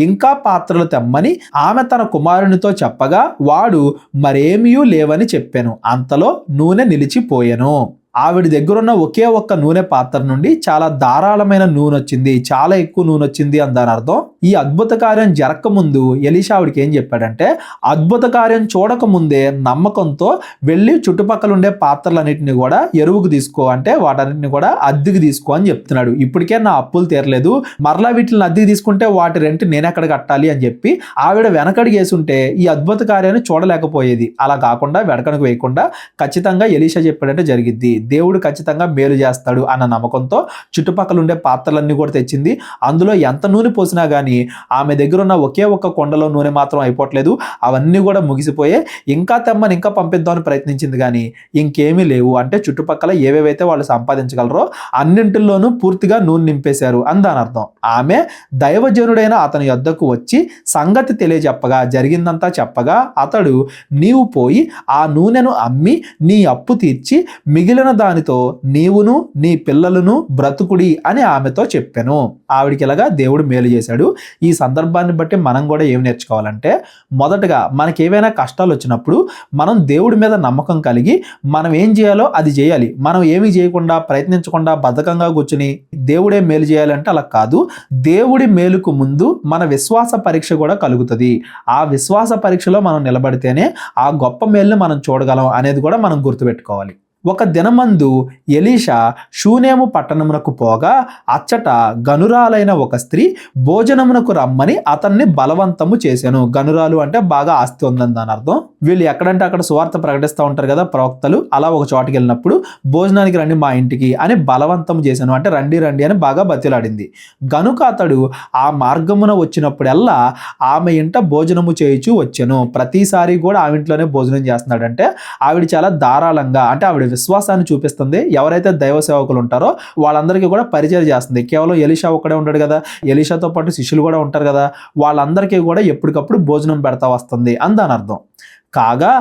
ఇంకా పాత్రలు తెమ్మని ఆమె తన కుమారునితో చెప్పగా వాడు మరేమీ లేవని చెప్పెను. అంతలో నూనె నిలిచిపోయెను. ఆవిడ దగ్గరున్న ఒకే ఒక్క నూనె పాత్ర నుండి చాలా ధారాళమైన నూనె వచ్చింది, చాలా ఎక్కువ నూనె వచ్చింది అని దాని అర్థం. ఈ అద్భుత కార్యం జరగక ముందు ఎలీషా ఆవిడకి ఏం చెప్పాడంటే, అద్భుత కార్యం చూడక ముందే నమ్మకంతో వెళ్ళి చుట్టుపక్కల ఉండే పాత్రలన్నింటినీ కూడా ఎరువుకు తీసుకో, అంటే వాటన్నిటిని కూడా అద్దెకి తీసుకో అని చెప్తున్నాడు. ఇప్పటికే నా అప్పులు తీరలేదు, మరలా వీటిని అద్దెకి తీసుకుంటే వాటి రెంట్ నేను ఎక్కడ కట్టాలి అని చెప్పి ఆవిడ వెనకడికి వేసుంటే ఈ అద్భుత కార్యాన్ని చూడలేకపోయేది. అలా కాకుండా వెనకడికి వేయకుండా ఖచ్చితంగా ఎలీషా చెప్పాడంటే జరిగిద్ది, దేవుడు ఖచ్చితంగా మేలు చేస్తాడు అన్న నమ్మకంతో చుట్టుపక్కల ఉండే పాత్రలన్నీ కూడా తెచ్చింది. అందులో ఎంత నూనె పోసినా కానీ ఆమె దగ్గర ఉన్న ఒకే ఒక్క కొండలో నూనె మాత్రం అయిపోవట్లేదు, అవన్నీ కూడా ముగిసిపోయే. ఇంకా తెమ్మని ఇంకా పంపిద్దామని ప్రయత్నించింది కానీ ఇంకేమీ లేవు. అంటే చుట్టుపక్కల ఏవేవైతే వాళ్ళు సంపాదించగలరో అన్నింటిల్లోనూ పూర్తిగా నూనె నింపేశారు అని దాని అర్థం. ఆమె దైవజనుడైన అతని యొద్దకు వచ్చి సంగతి తెలియజెప్పగా, జరిగిందంతా చెప్పగా, అతడు, నీవు పోయి ఆ నూనెను అమ్మి నీ అప్పు తీర్చి మిగిలిన దానితో నీవును నీ పిల్లలను బ్రతుకుడి అని ఆమెతో చెప్పాను. ఆవిడికి ఇలాగా దేవుడు మేలు చేశాడు. ఈ సందర్భాన్ని బట్టి మనం కూడా ఏం నేర్చుకోవాలంటే, మొదటగా మనకి ఏవైనా కష్టాలు వచ్చినప్పుడు మనం దేవుడి మీద నమ్మకం కలిగి మనం ఏం చేయాలో అది చేయాలి. మనం ఏమీ చేయకుండా ప్రయత్నించకుండా బద్ధకంగా కూర్చుని దేవుడే మేలు చేయాలంటే అలా కాదు. దేవుడి మేలుకు ముందు మన విశ్వాస పరీక్ష కూడా కలుగుతుంది. ఆ విశ్వాస పరీక్షలో మనం నిలబడితేనే ఆ గొప్ప మేలుని మనం చూడగలం అనేది కూడా మనం గుర్తుపెట్టుకోవాలి. ఒక దినమందు ఎలీషా షూనేము పట్టణమునకు పోగా అచ్చట గనురాలైన ఒక స్త్రీ భోజనమునకు రమ్మని అతన్ని బలవంతము చేశాను. గనురాలు అంటే బాగా ఆస్తి ఉందని దాని అర్థం. వీళ్ళు ఎక్కడంటే అక్కడ సువార్త ప్రకటిస్తూ ఉంటారు కదా ప్రవక్తలు, అలా ఒక చోటుకి వెళ్ళినప్పుడు భోజనానికి రండి మా ఇంటికి అని బలవంతం చేశాను, అంటే రండి రండి అని బాగా బతిలాడింది. గనుక అతడు ఆ మార్గమున వచ్చినప్పుడల్లా ఆమె ఇంట భోజనము చేయుచు వచ్చాను. ప్రతిసారి కూడా ఆ ఇంట్లోనే భోజనం చేస్తున్నాడంటే ఆవిడ చాలా ధారాళంగా, అంటే ఆవిడ విశ్వాసాన్ని చూపిస్తుంది. ఎవరైతే దైవ సేవకులు ఉంటారో వాళ్ళందరికీ కూడా పరిచయం చేస్తుంది. కేవలం ఎలీషా ఒక్కడే ఉంటాడు కదా, ఎలీషాతో పాటు శిష్యులు కూడా ఉంటారు కదా, వాళ్ళందరికీ కూడా ఎప్పటికప్పుడు భోజనం పెడతా వస్తుంది అని దాని అర్థం. కాగా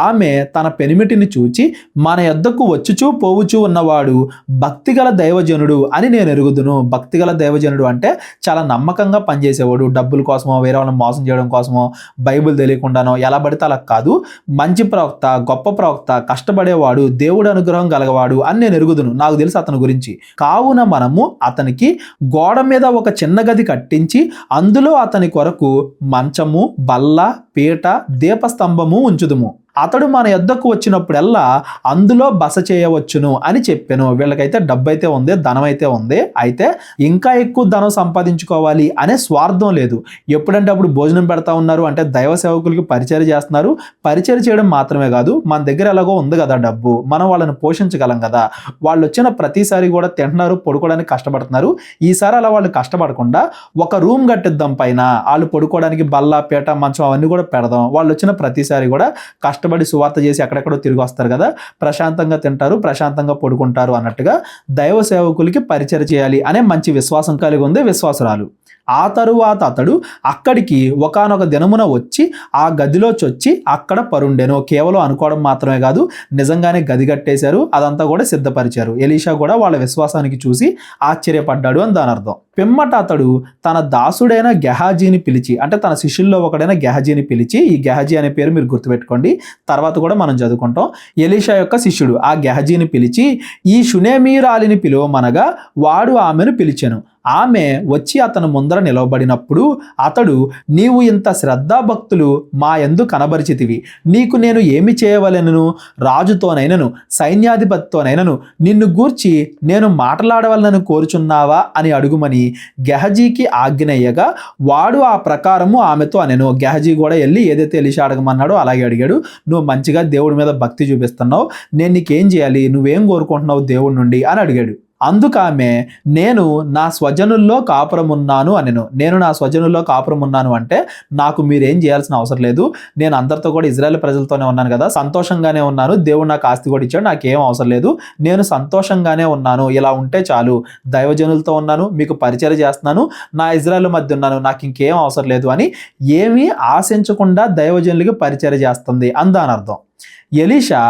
ఆమె తన పెనిమిటిని చూచి, మన యొద్దకు వచ్చుచూ పోవుచూ ఉన్నవాడు భక్తిగల దైవజనుడు అని నేను ఎరుగుదును. భక్తిగల దైవజనుడు అంటే చాలా నమ్మకంగా పనిచేసేవాడు, డబ్బుల కోసమో వేరే వాళ్ళని మోసం చేయడం కోసమో బైబిల్ తెలియకుండానో ఎలా పడితే అలా కాదు, మంచి ప్రవక్త, గొప్ప ప్రవక్త, కష్టపడేవాడు, దేవుడు అనుగ్రహం గలగవాడు అని నేను ఎరుగుదును. నాకు తెలుసు అతని గురించి. కావున మనము అతనికి గోడ మీద ఒక చిన్న గది కట్టించి అందులో అతని కొరకు మంచము, బల్ల, పీట, దీపస్తంభము ఉంచుదుము. అతడు మన యొద్దకు వచ్చినప్పుడల్లా అందులో బస చేయవచ్చును అని చెప్పాను. వీళ్ళకైతే డబ్బు అయితే ఉంది, ధనం అయితే ఉంది, అయితే ఇంకా ఎక్కువ ధనం సంపాదించుకోవాలి అనే స్వార్థం లేదు. ఎప్పుడంటే అప్పుడు భోజనం పెడతా ఉన్నారు అంటే దైవ సేవకులకి పరిచయం చేస్తున్నారు. పరిచయం చేయడం మాత్రమే కాదు, మన దగ్గర ఎలాగో ఉంది కదా డబ్బు, మనం వాళ్ళని పోషించగలం కదా. వాళ్ళు వచ్చిన ప్రతిసారి కూడా తింటున్నారు, పడుకోవడానికి కష్టపడుతున్నారు. ఈసారి అలా వాళ్ళు కష్టపడకుండా ఒక రూమ్ కట్టిద్దాం, పైన వాళ్ళు పడుకోవడానికి బల్ల, పీట, మంచం అవన్నీ కూడా పెడదాం. వాళ్ళు వచ్చిన ప్రతిసారి కూడా కష్టపడి సువార్త చేసి ఎక్కడెక్కడో తిరిగి వస్తారు కదా, ప్రశాంతంగా తింటారు, ప్రశాంతంగా పడుకుంటారు అన్నట్టుగా దైవ సేవకులకి పరిచయం చేయాలి అనే మంచి విశ్వాసం కలిగి ఉంది విశ్వాసురాలు. ఆ తరువాత అతడు అక్కడికి ఒకానొక దినమున వచ్చి ఆ గదిలో చొచ్చి అక్కడ పరుండెను. కేవలం అనుకోవడం మాత్రమే కాదు, నిజంగానే గది కట్టేశారు, అదంతా కూడా సిద్ధపరిచారు. ఎలీషా కూడా వాళ్ళ విశ్వాసానికి చూసి ఆశ్చర్యపడ్డాడు అని దాని అర్థం. పిమ్మట అతడు తన దాసుడైన గెహాజీని పిలిచి, అంటే తన శిష్యుల్లో ఒకడైన గెహాజీని పిలిచి, ఈ గెహాజీ అనే పేరు మీరు గుర్తుపెట్టుకోండి, తర్వాత కూడా మనం చదువుకుంటాం. ఎలీషా యొక్క శిష్యుడు ఆ గెహాజీని పిలిచి, ఈ షునేమీయురాలిని పిలువమనగా వాడు ఆమెను పిలిచెను. ఆమె వచ్చి అతను ముందర నిలవబడినప్పుడు అతడు, నీవు ఇంత శ్రద్ధాభక్తులు మా యందు కనబరిచితివి, నీకు నేను ఏమి చేయవలెనను? రాజుతోనైనను సైన్యాధిపతితోనైనను నిన్ను గూర్చి నేను మాట్లాడవలనని కోరుచున్నావా అని అడుగుమని గెహజీకి ఆజ్ఞయ్యగా వాడు ఆ ప్రకారము ఆమెతో అనెను. గెహజీ కూడా వెళ్ళి ఏదైతే ఎలీషా అడగమన్నాడో అలాగే అడిగాడు. నువ్వు మంచిగా దేవుడి మీద భక్తి చూపిస్తున్నావు, నేను నీకేం చేయాలి, నువ్వేం కోరుకుంటున్నావు దేవుడి నుండి అని అడిగాడు. అందుకామె, నేను నా స్వజనుల్లో కాపురమున్నాను అనెను. నేను నా స్వజనుల్లో కాపురమున్నాను అంటే నాకు మీరేం చేయాల్సిన అవసరం లేదు, నేను అందరితో కూడా ఇజ్రాయెల్ ప్రజలతోనే ఉన్నాను కదా, సంతోషంగానే ఉన్నాను, దేవుడు నాకు ఆస్తి కూడా ఇచ్చాడు, నాకేం అవసరం లేదు, నేను సంతోషంగానే ఉన్నాను, ఇలా ఉంటే చాలు, దైవజనులతో ఉన్నాను, మీకు పరిచయం చేస్తున్నాను, నా ఇజ్రాయెల్ మధ్య ఉన్నాను, నాకు ఇంకేం అవసరం లేదు అని ఏమీ ఆశించకుండా దైవజనులకి పరిచయం చేస్తుంది అని దాని అర్థం. ఎలీషా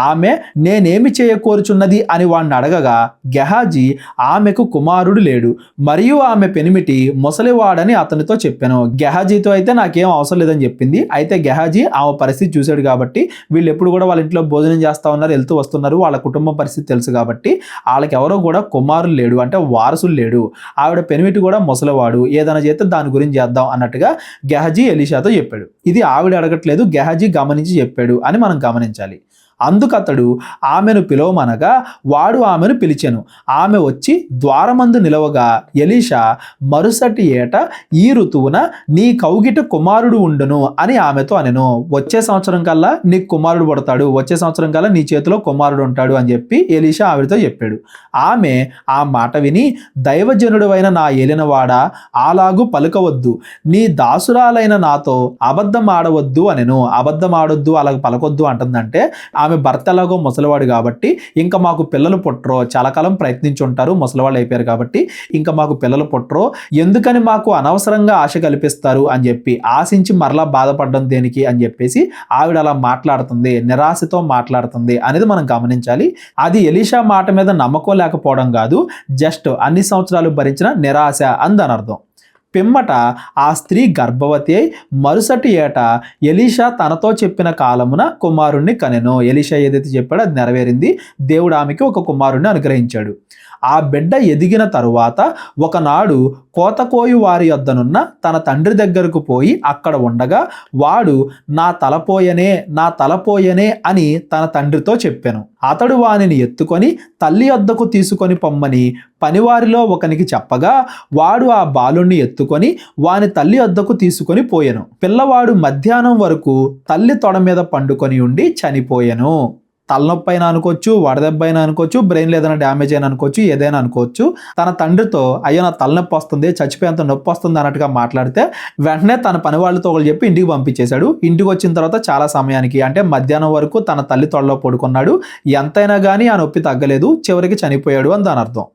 ఆమె నేనేమి చేయకోరుచున్నది అని వాడిని అడగగా గెహాజీ ఆమెకు కుమారుడు లేడు మరియు ఆమె పెనిమిటి ముసలివాడని అతనితో చెప్పాను. గెహాజీతో అయితే నాకేం అవసరం లేదని చెప్పింది. అయితే గెహాజీ ఆమె పరిస్థితి చూశాడు కాబట్టి, వీళ్ళు ఎప్పుడు కూడా వాళ్ళ ఇంట్లో భోజనం చేస్తూ ఉన్నారు, వెళ్తూ వస్తున్నారు, వాళ్ళ కుటుంబం పరిస్థితి తెలుసు కాబట్టి వాళ్ళకి ఎవరో కూడా కుమారులు లేడు, అంటే వారసులు లేడు, ఆవిడ పెనిమిటి కూడా ముసలివాడు, ఏదైనా చేస్తే దాని గురించి చేద్దాం అన్నట్టుగా గెహాజీ ఎలీషాతో చెప్పాడు. ఇది ఆవిడ అడగట్లేదు, గెహాజీ గమనించి చెప్పాడు అని మనం గమనించాలి. అందుకతడు ఆమెను పిలవమనగా వాడు ఆమెను పిలిచెను. ఆమె వచ్చి ద్వారమందు నిలవగా ఎలీషా, మరుసటి ఏట ఈ ఋతువున నీ కౌగిట కుమారుడు ఉండును అని ఆమెతో అనెను. వచ్చే సంవత్సరం కల్లా నీకు కుమారుడు పుడతాడు, వచ్చే సంవత్సరం కల్లా నీ చేతిలో కుమారుడు ఉంటాడు అని చెప్పి ఎలీషా ఆవిడతో చెప్పాడు. ఆమె ఆ మాట విని, దైవజనుడు అయిన నా ఏలినవాడా, అలాగూ పలుకవద్దు, నీ దాసురాలైన నాతో అబద్ధం ఆడవద్దు అనెను. అబద్ధం ఆడొద్దు, అలాగ పలకొద్దు అంటుందంటే ఆమె భర్త ఎలాగో ముసలివాడు కాబట్టి ఇంకా మాకు పిల్లలు పుట్టరో, చాలా కాలం ప్రయత్నించి ఉంటారు, ముసలివాళ్ళు అయిపోయారు కాబట్టి ఇంకా మాకు పిల్లలు పుట్టరో, ఎందుకని మాకు అనవసరంగా ఆశ కల్పిస్తారు అని చెప్పి ఆశించి మరలా బాధపడడం దేనికి అని చెప్పేసి ఆవిడ అలా మాట్లాడుతుంది, నిరాశతో మాట్లాడుతుంది అనేది మనం గమనించాలి. అది ఎలీషా మాట మీద నమ్మకం లేకపోవడం కాదు, జస్ట్ అన్ని సంవత్సరాలు భరించిన నిరాశ అని దాని అర్థం. పిమ్మట ఆ స్త్రీ గర్భవతి అయి మరుసటి ఏట ఎలీషా తనతో చెప్పిన కాలమున కుమారుణ్ణి కనెను. ఎలీషా ఏదైతే చెప్పాడో అది నెరవేరింది. దేవుడు ఆమెకి ఒక కుమారుణ్ణి అనుగ్రహించాడు. ఆ బిడ్డ ఎదిగిన తరువాత ఒకనాడు కోతకోయు వారి యొద్దనున్న తన తండ్రి దగ్గరకు పోయి అక్కడ ఉండగా వాడు నా తలపోయనే అని తన తండ్రితో చెప్పాను. అతడు వానిని ఎత్తుకొని తల్లి యొద్దకు తీసుకొని పొమ్మని పనివారిలో ఒకనికి చెప్పగా వాడు ఆ బాలుణ్ణి ఎత్తుకొని వాని తల్లి యొద్దకు తీసుకొని పోయెను. పిల్లవాడు మధ్యాహ్నం వరకు తల్లి తొడ మీద పండుకొని ఉండి చనిపోయెను. తలనొప్పి అయినా అనుకోవచ్చు, వడదెబ్బ అయినా అనుకోవచ్చు, బ్రెయిన్ ఏదైనా డ్యామేజ్ అయినా అనుకోవచ్చు, ఏదైనా అనుకోవచ్చు. తన తండ్రితో అయ్యో నా తలనొప్పి వస్తుంది, చచ్చిపోయేంత నొప్పి వస్తుంది అన్నట్టుగా మాట్లాడితే వెంటనే తన పని వాళ్ళతో ఒకళ్ళు చెప్పి ఇంటికి పంపించేశాడు. ఇంటికి వచ్చిన తర్వాత చాలా సమయానికి అంటే మధ్యాహ్నం వరకు తన తల్లి తొడలో పడుకున్నాడు. ఎంతైనా కానీ ఆ నొప్పి తగ్గలేదు, చివరికి చనిపోయాడు అని దాని అర్థం.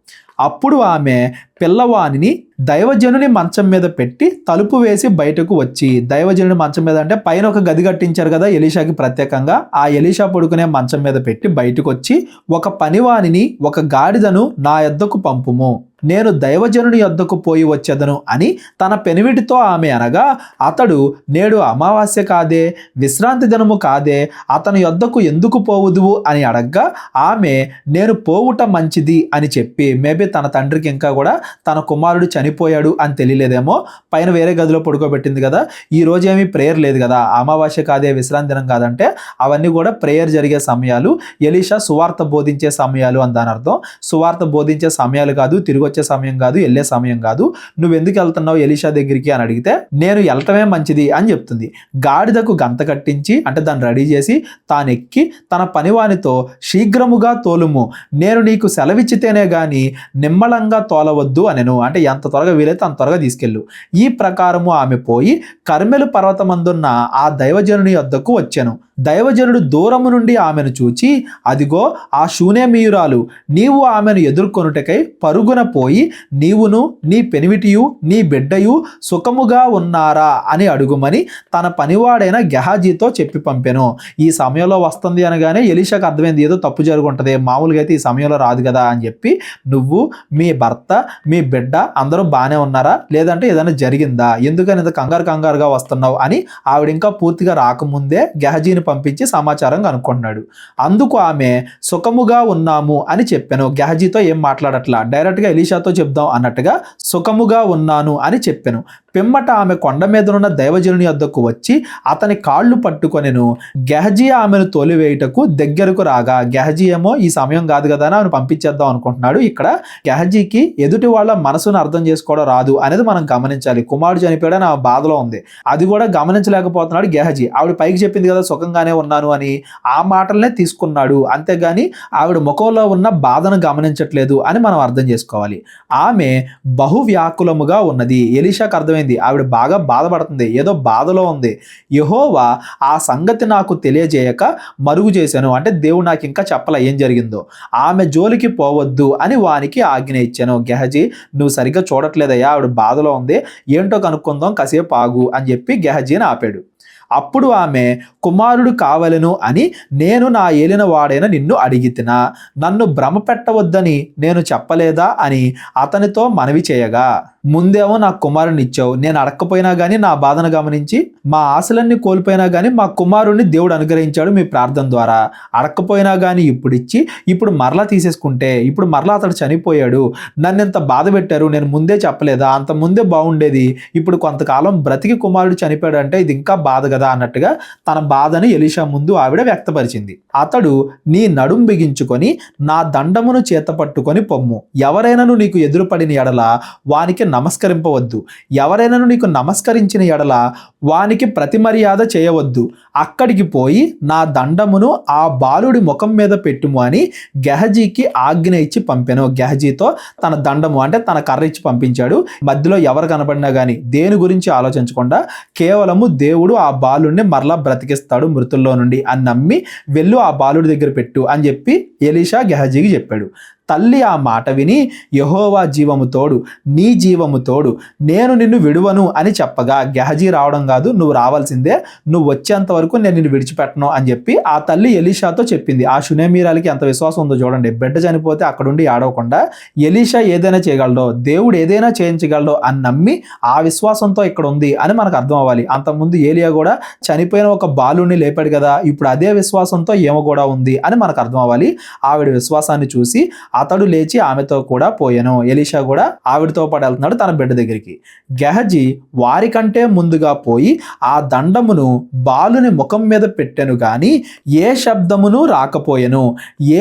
అప్పుడు ఆమె పిల్లవానిని దైవజనుని మంచం మీద పెట్టి తలుపు వేసి బయటకు వచ్చి, దైవజనుని మంచం మీద అంటే పైన ఒక గది కట్టించారు కదా ఎలీషాకి ప్రత్యేకంగా, ఆ ఎలీషా పడుకునే మంచం మీద పెట్టి బయటకు వచ్చి, ఒక పనివానిని ఒక గాడిదను నా యొద్దకు పంపుము, నేను దైవజనుని యొద్దకు పోయి వచ్చేదను అని తన పెనివిటితో ఆమె అనగా, అతడు నేడు అమావాస్య కాదే, విశ్రాంతి దినము కాదే, అతని యొద్దకు ఎందుకు పోవుదువు అని అడగ్గా, ఆమె నేను పోవుట మంచిది అని చెప్పి, మేబీ తన తండ్రికి ఇంకా కూడా తన కుమారుడు చనిపోయాడు అని తెలియలేదేమో, పైన వేరే గదిలో పడుకోబెట్టింది కదా, ఈ రోజు ఏమీ ప్రేయర్ లేదు కదా, అమావాస్య కాదే విశ్రాంతి దినం కాదంటే అవన్నీ కూడా ప్రేయర్ జరిగే సమయాలు, ఎలీషా సువార్త బోధించే సమయాలు అని దాని అర్థం. సువార్త బోధించే సమయాలు కాదు, తిరిగి వచ్చే సమయం కాదు, వెళ్ళే సమయం కాదు. నువ్వు ఎందుకు వెళ్తున్నావు ఎలీషా దగ్గరికి అని అడిగితే, నేను వెళ్ళటమే మంచిది అని చెప్తుంది. గాడిదకు గంత కట్టించి అంటే దాన్ని రెడీ చేసి తాను ఎక్కి తన పనివానితో, శీఘ్రముగా తోలుము, నేను నీకు సెలవిచ్చితేనే గాని నిమ్మళంగా తోలవద్దు అనెను. అంటే ఎంత త్వరగా వీలైతే అంత త్వరగా తీసుకెళ్ళు. ఈ ప్రకారము ఆమె పోయి కర్మెలు పర్వతమందున్న ఆ దైవజనుని వద్దకు వచ్చెను. దైవజనుడు దూరము నుండి ఆమెను చూచి, అదిగో ఆ శూనేమీయురాలు, నీవు ఆమెను ఎదుర్కొనుటకై పరుగున పోయి నీవును నీ పెనివిటియు నీ బిడ్డయు సుఖముగా ఉన్నారా అని అడుగుమని తన పనివాడైన గెహాజీతో చెప్పి పంపెను. ఈ సమయంలో వస్తుంది అనగానే ఎలీషాకు అర్థమైంది, ఏదో తప్పు జరుగుంటుంది, మామూలుగా అయితే ఈ సమయంలో రాదు కదా అని చెప్పి, నువ్వు మీ భర్త మీ బిడ్డ అందరూ బాగానే ఉన్నారా, లేదంటే ఏదైనా జరిగిందా, ఎందుకని ఇంత కంగారుగా వస్తున్నావు అని ఆవిడ ఇంకా పూర్తిగా రాకముందే గెహజీని పంపించి సమాచారం కనుక్కుంటున్నాడు. అందుకు ఆమె సుఖముగా ఉన్నాము అని చెప్పాను. గెహజీతో ఏం మాట్లాడట్లా, డైరెక్ట్గా ఎలీషాతో చెప్దాం అన్నట్టుగా సుఖముగా ఉన్నాను అని చెప్పాను. పిమ్మట ఆమె కొండ మీదనున్న దైవజనుని వద్దకు వచ్చి అతని కాళ్ళు పట్టుకొనెను. గెహజీ ఆమెను తోలివేయుటకు దగ్గరకు రాగా, గెహజీ ఏమో ఈ సమయం కాదు కదా అని ఆమెను పంపించేద్దాం అనుకుంటున్నాడు. ఇక్కడ గెహజీకి ఎదుటి వాళ్ళ మనసును అర్థం చేసుకోవడం రాదు అనేది మనం గమనించాలి. కుమారుడు చనిపోయాడని ఆ బాధలో ఉంది, అది కూడా గమనించలేకపోతున్నాడు గెహజీ. ఆవిడ పైకి చెప్పింది కదా సుఖంగానే ఉన్నాను అని, ఆ మాటలనే తీసుకున్నాడు, అంతేగాని ఆవిడ ముఖంలో ఉన్న బాధను గమనించట్లేదు అని మనం అర్థం చేసుకోవాలి. ఆమె బహువ్యాకులముగా ఉన్నది. ఎలీషాకు అర్థమైంది, ఆవిడ బాగా బాధపడుతుంది, ఏదో బాధలో ఉంది. యెహోవా ఆ సంగతి నాకు తెలియజేయక మరుగు చేశాను, అంటే దేవుడు నాకు ఇంకా చెప్పలా ఏం జరిగిందో. ఆమె జోలికి పోవద్దు అని వానికి ఆజ్ఞ ఇచ్చాను. గెహజీ, నువ్వు సరిగ్గా చూడట్లేదయ్యా, ఆవిడ బాధలో ఉంది, ఏంటో కనుక్కుందాం, కాసేపు ఆగు అని చెప్పి గెహజీని ఆపాడు. అప్పుడు ఆమె, కుమారుడు కావలెను అని నేను నా ఏలిన వాడైన నిన్ను అడిగితినా, నన్ను భ్రమ పెట్టవద్దని నేను చెప్పలేదా అని అతనితో మనవి చేయగా, ముందేమో నాకు కుమారుని ఇచ్చావు, నేను అడగకపోయినా కానీ నా బాధను గమనించి మా ఆశలన్నీ కోల్పోయినా కానీ మా కుమారుణ్ణి దేవుడు అనుగ్రహించాడు మీ ప్రార్థన ద్వారా. అడగకపోయినా కానీ ఇప్పుడు ఇచ్చి ఇప్పుడు మరలా తీసేసుకుంటే, ఇప్పుడు మరలా అతడు చనిపోయాడు, నన్ను ఎంత బాధ పెట్టారు, నేను ముందే చెప్పలేదా, అంత ముందే బాగుండేది, ఇప్పుడు కొంతకాలం బ్రతికి కుమారుడు చనిపోయాడు అంటే ఇది ఇంకా బాధ కదా అన్నట్టుగా తన బాధని ఎలీషా ముందు ఆవిడ వ్యక్తపరిచింది. అతడు, నీ నడుం బిగించుకొని నా దండమును చేత పట్టుకొని పొమ్ము, ఎవరైనాను నీకు ఎదురుపడిన ఎడల వానికి నమస్కరింపవద్దు, ఎవరైనాను నీకు నమస్కరించిన ఎడల వానికి ప్రతిమర్యాద చేయవద్దు, అక్కడికి పోయి నా దండమును ఆ బాలుడి ముఖం మీద పెట్టుము అని గెహజీకి ఆజ్ఞ ఇచ్చి పంపాను. గెహజీతో తన దండము అంటే తన కర్ర ఇచ్చి పంపించాడు. మధ్యలో ఎవరు కనబడినా కానీ దేని గురించి ఆలోచించకుండా కేవలము దేవుడు ఆ బాలుడిని మరలా బ్రతికిస్తాడు మృతుల్లో నుండి అని నమ్మి వెళ్ళు, ఆ బాలుడి దగ్గర పెట్టు అని చెప్పి ఎలీషా గెహజీకి చెప్పాడు. తల్లి ఆ మాట విని, యెహోవా జీవము తోడు, నీ జీవము తోడు, నేను నిన్ను విడువను అని చెప్పగా, గెహజీ రావడం కాదు, నువ్వు రావాల్సిందే, నువ్వు వచ్చేంత వరకు నేను నిన్ను విడిచిపెట్టను అని చెప్పి ఆ తల్లి ఎలీషాతో చెప్పింది. ఆ షునేమీరాలకి ఎంత విశ్వాసం ఉందో చూడండి. బిడ్డ చనిపోతే అక్కడుండి ఆడవకుండా ఎలీషా ఏదైనా చేయగలడో, దేవుడు ఏదైనా చేయించగలడో అని నమ్మి ఆ విశ్వాసంతో ఇక్కడ ఉంది అని మనకు అర్థం అవ్వాలి. అంతకుముందు ఏలియా కూడా చనిపోయిన ఒక బాలుని లేపాడు కదా, ఇప్పుడు అదే విశ్వాసంతో ఏమో కూడా ఉంది అని మనకు అర్థం అవ్వాలి. ఆవిడ విశ్వాసాన్ని చూసి అతడు లేచి ఆమెతో కూడా పోయాను. ఎలీషా కూడా ఆవిడతో పాటు వెళ్తున్నాడు తన బిడ్డ దగ్గరికి. గెహజీ వారికంటే ముందుగా పోయి ఆ దండమును బాలుని ముఖం మీద పెట్టెను గాని ఏ శబ్దమును రాకపోయెను,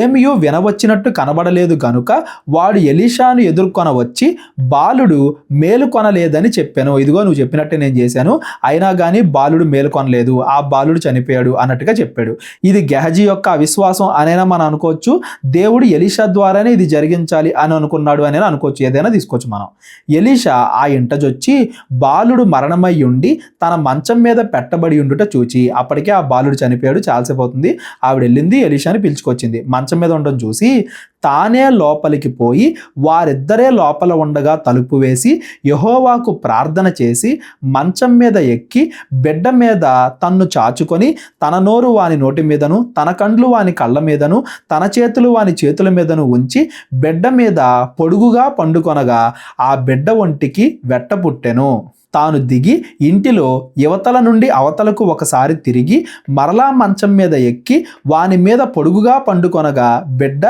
ఏమియో వినవచ్చినట్టు కనబడలేదు గనుక వాడు ఎలీషాను ఎదుర్కొన వచ్చి, బాలుడు మేలుకొనలేదని చెప్పాను. ఇదిగో నువ్వు చెప్పినట్టే నేను చేశాను, అయినా కానీ బాలుడు మేలుకొనలేదు, ఆ బాలుడు చనిపోయాడు అన్నట్టుగా చెప్పాడు. ఇది గెహజీ యొక్క అవిశ్వాసం అనైనా మనం అనుకోవచ్చు, దేవుడు ఎలీషా ద్వారానే ఇది జరిగించాలి అని అనుకున్నాడు అని అనుకోవచ్చు, ఏదైనా తీసుకోవచ్చు మనం. ఎలీషా ఆ ఇంటజొచ్చి బాలుడు మరణమై ఉండి తన మంచం మీద పెట్టబడి ఉండుట చూచి, అప్పటికే ఆ బాలుడు చనిపోయాడు, చాలాసేపు అవుతుంది, ఆవిడ వెళ్ళింది ఎలీషాని పిలుచుకొచ్చింది. మంచం మీద ఉండడం చూసి తానే లోపలికి పోయి వారిద్దరే లోపల ఉండగా తలుపు వేసి యెహోవాకు ప్రార్థన చేసి మంచం మీద ఎక్కి బిడ్డ మీద తన్ను చాచుకొని తన నోరు వాని నోటి మీదను తన కండ్లు వాని కళ్ళ మీదను తన చేతులు వాని చేతుల మీదను ఉంచి బిడ్డ మీద పొడుగుగా పండుకొనగా ఆ బిడ్డ ఒంటికి వెట్ట పుట్టెను. తాను దిగి ఇంటిలో యువతల నుండి అవతలకు ఒకసారి తిరిగి మరలా మంచం మీద ఎక్కి వాని మీద పొడుగుగా పండుకొనగా బిడ్డ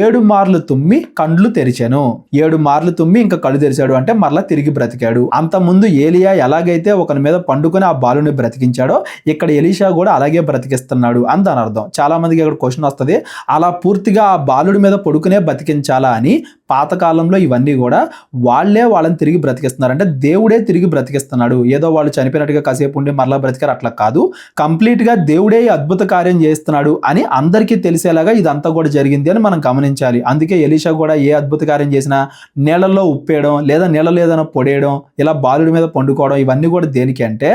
7 మార్లు తుమ్మి కండ్లు తెరిచెను. 7 మార్లు తుమ్మి ఇంకా కళ్ళు తెరిచాడు అంటే మరలా తిరిగి బ్రతికాడు. అంతకుముందు ఏలియా ఎలాగైతే ఒకని మీద పండుకొని ఆ బాలుని బ్రతికించాడో ఇక్కడ ఎలీషా కూడా అలాగే బ్రతికిస్తున్నాడు అని దాని అర్థం. చాలా మందికి ఇక్కడ క్వశ్చన్ వస్తుంది, అలా పూర్తిగా ఆ బాలుడి మీద పడుకునే బ్రతికించాలా అని. పాతకాలంలో ఇవన్నీ కూడా వాళ్ళని తిరిగి బ్రతికిస్తున్నారు, అంటే దేవుడే తిరిగి బ్రతికిస్తున్నాడు. ఏదో వాళ్ళు చనిపోయినట్టుగా కాసేపు ఉండి మరలా బ్రతికారు అట్లా కాదు, కంప్లీట్ గా దేవుడే అద్భుత కార్యం చేస్తున్నాడు అని అందరికీ తెలిసేలాగా ఇదంతా కూడా జరిగింది అని మనం గమనించాలి. అందుకే ఎలీషా కూడా ఏ అద్భుత కార్యం చేసినా నీళ్ళల్లో ఉప్పేయడం లేదా నీళ్ళలో ఏదైనా పొడేయడం ఇలా బాలుడి మీద పండుకోవడం ఇవన్నీ కూడా దేనికి అంటే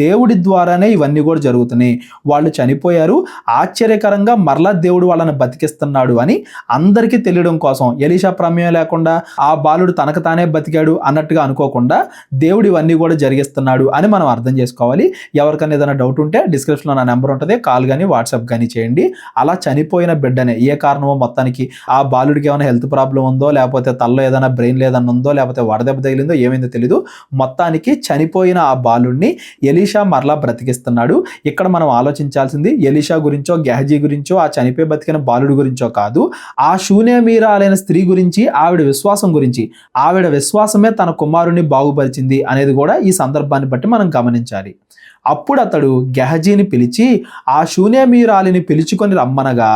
దేవుడి ద్వారానే ఇవన్నీ కూడా జరుగుతున్నాయి. వాళ్ళు చనిపోయారు, ఆశ్చర్యకరంగా మరలా దేవుడు వాళ్ళని బతికిస్తున్నాడు అని అందరికీ తెలియడం కోసం ఎలీషా ప్రమేయం లేకుండా ఆ బాలుడు తనకు తానే బతికాడు అన్నట్టుగా అనుకోకుండా దేవుడు ఇవన్నీ కూడా జరిగిస్తున్నాడు అని మనం అర్థం చేసుకోవాలి. ఎవరికైనా ఏదైనా డౌట్ ఉంటే డిస్క్రిప్షన్లో నా నెంబర్ ఉంటుంది, కాల్ కానీ వాట్సాప్ కానీ చేయండి. అలా చనిపోయిన బిడ్డనే ఏ కారణమో మొత్తానికి ఆ బాలుడికి ఏమైనా హెల్త్ ప్రాబ్లం ఉందో లేకపోతే తల్లో ఏదైనా బ్రెయిన్ ఏదైనా ఉందో లేకపోతే వడదెబ్బ తగిలిందో ఏమైందో తెలీదు, మొత్తానికి చనిపోయిన ఆ బాలుడిని ఎలీషా మరలా బ్రతికిస్తున్నాడు. ఇక్కడ మనం ఆలోచించాల్సింది ఎలీషా గురించో గెహజీ గురించో ఆ చనిపోయి బతికిన బాలుడి గురించో కాదు, ఆ శూన్యమీరాలైన స్త్రీ గురించి, ఆవిడ విశ్వాసం గురించి. ఆవిడ విశ్వాసమే తన కుమారుని బాగుపరిచింది అనేది కూడా ఈ సందర్భాన్ని బట్టి మనం గమనించాలి. అప్పుడు అతడు గెహజీని పిలిచి ఆ శూన్యమీరాలిని పిలుచుకొని రమ్మనగా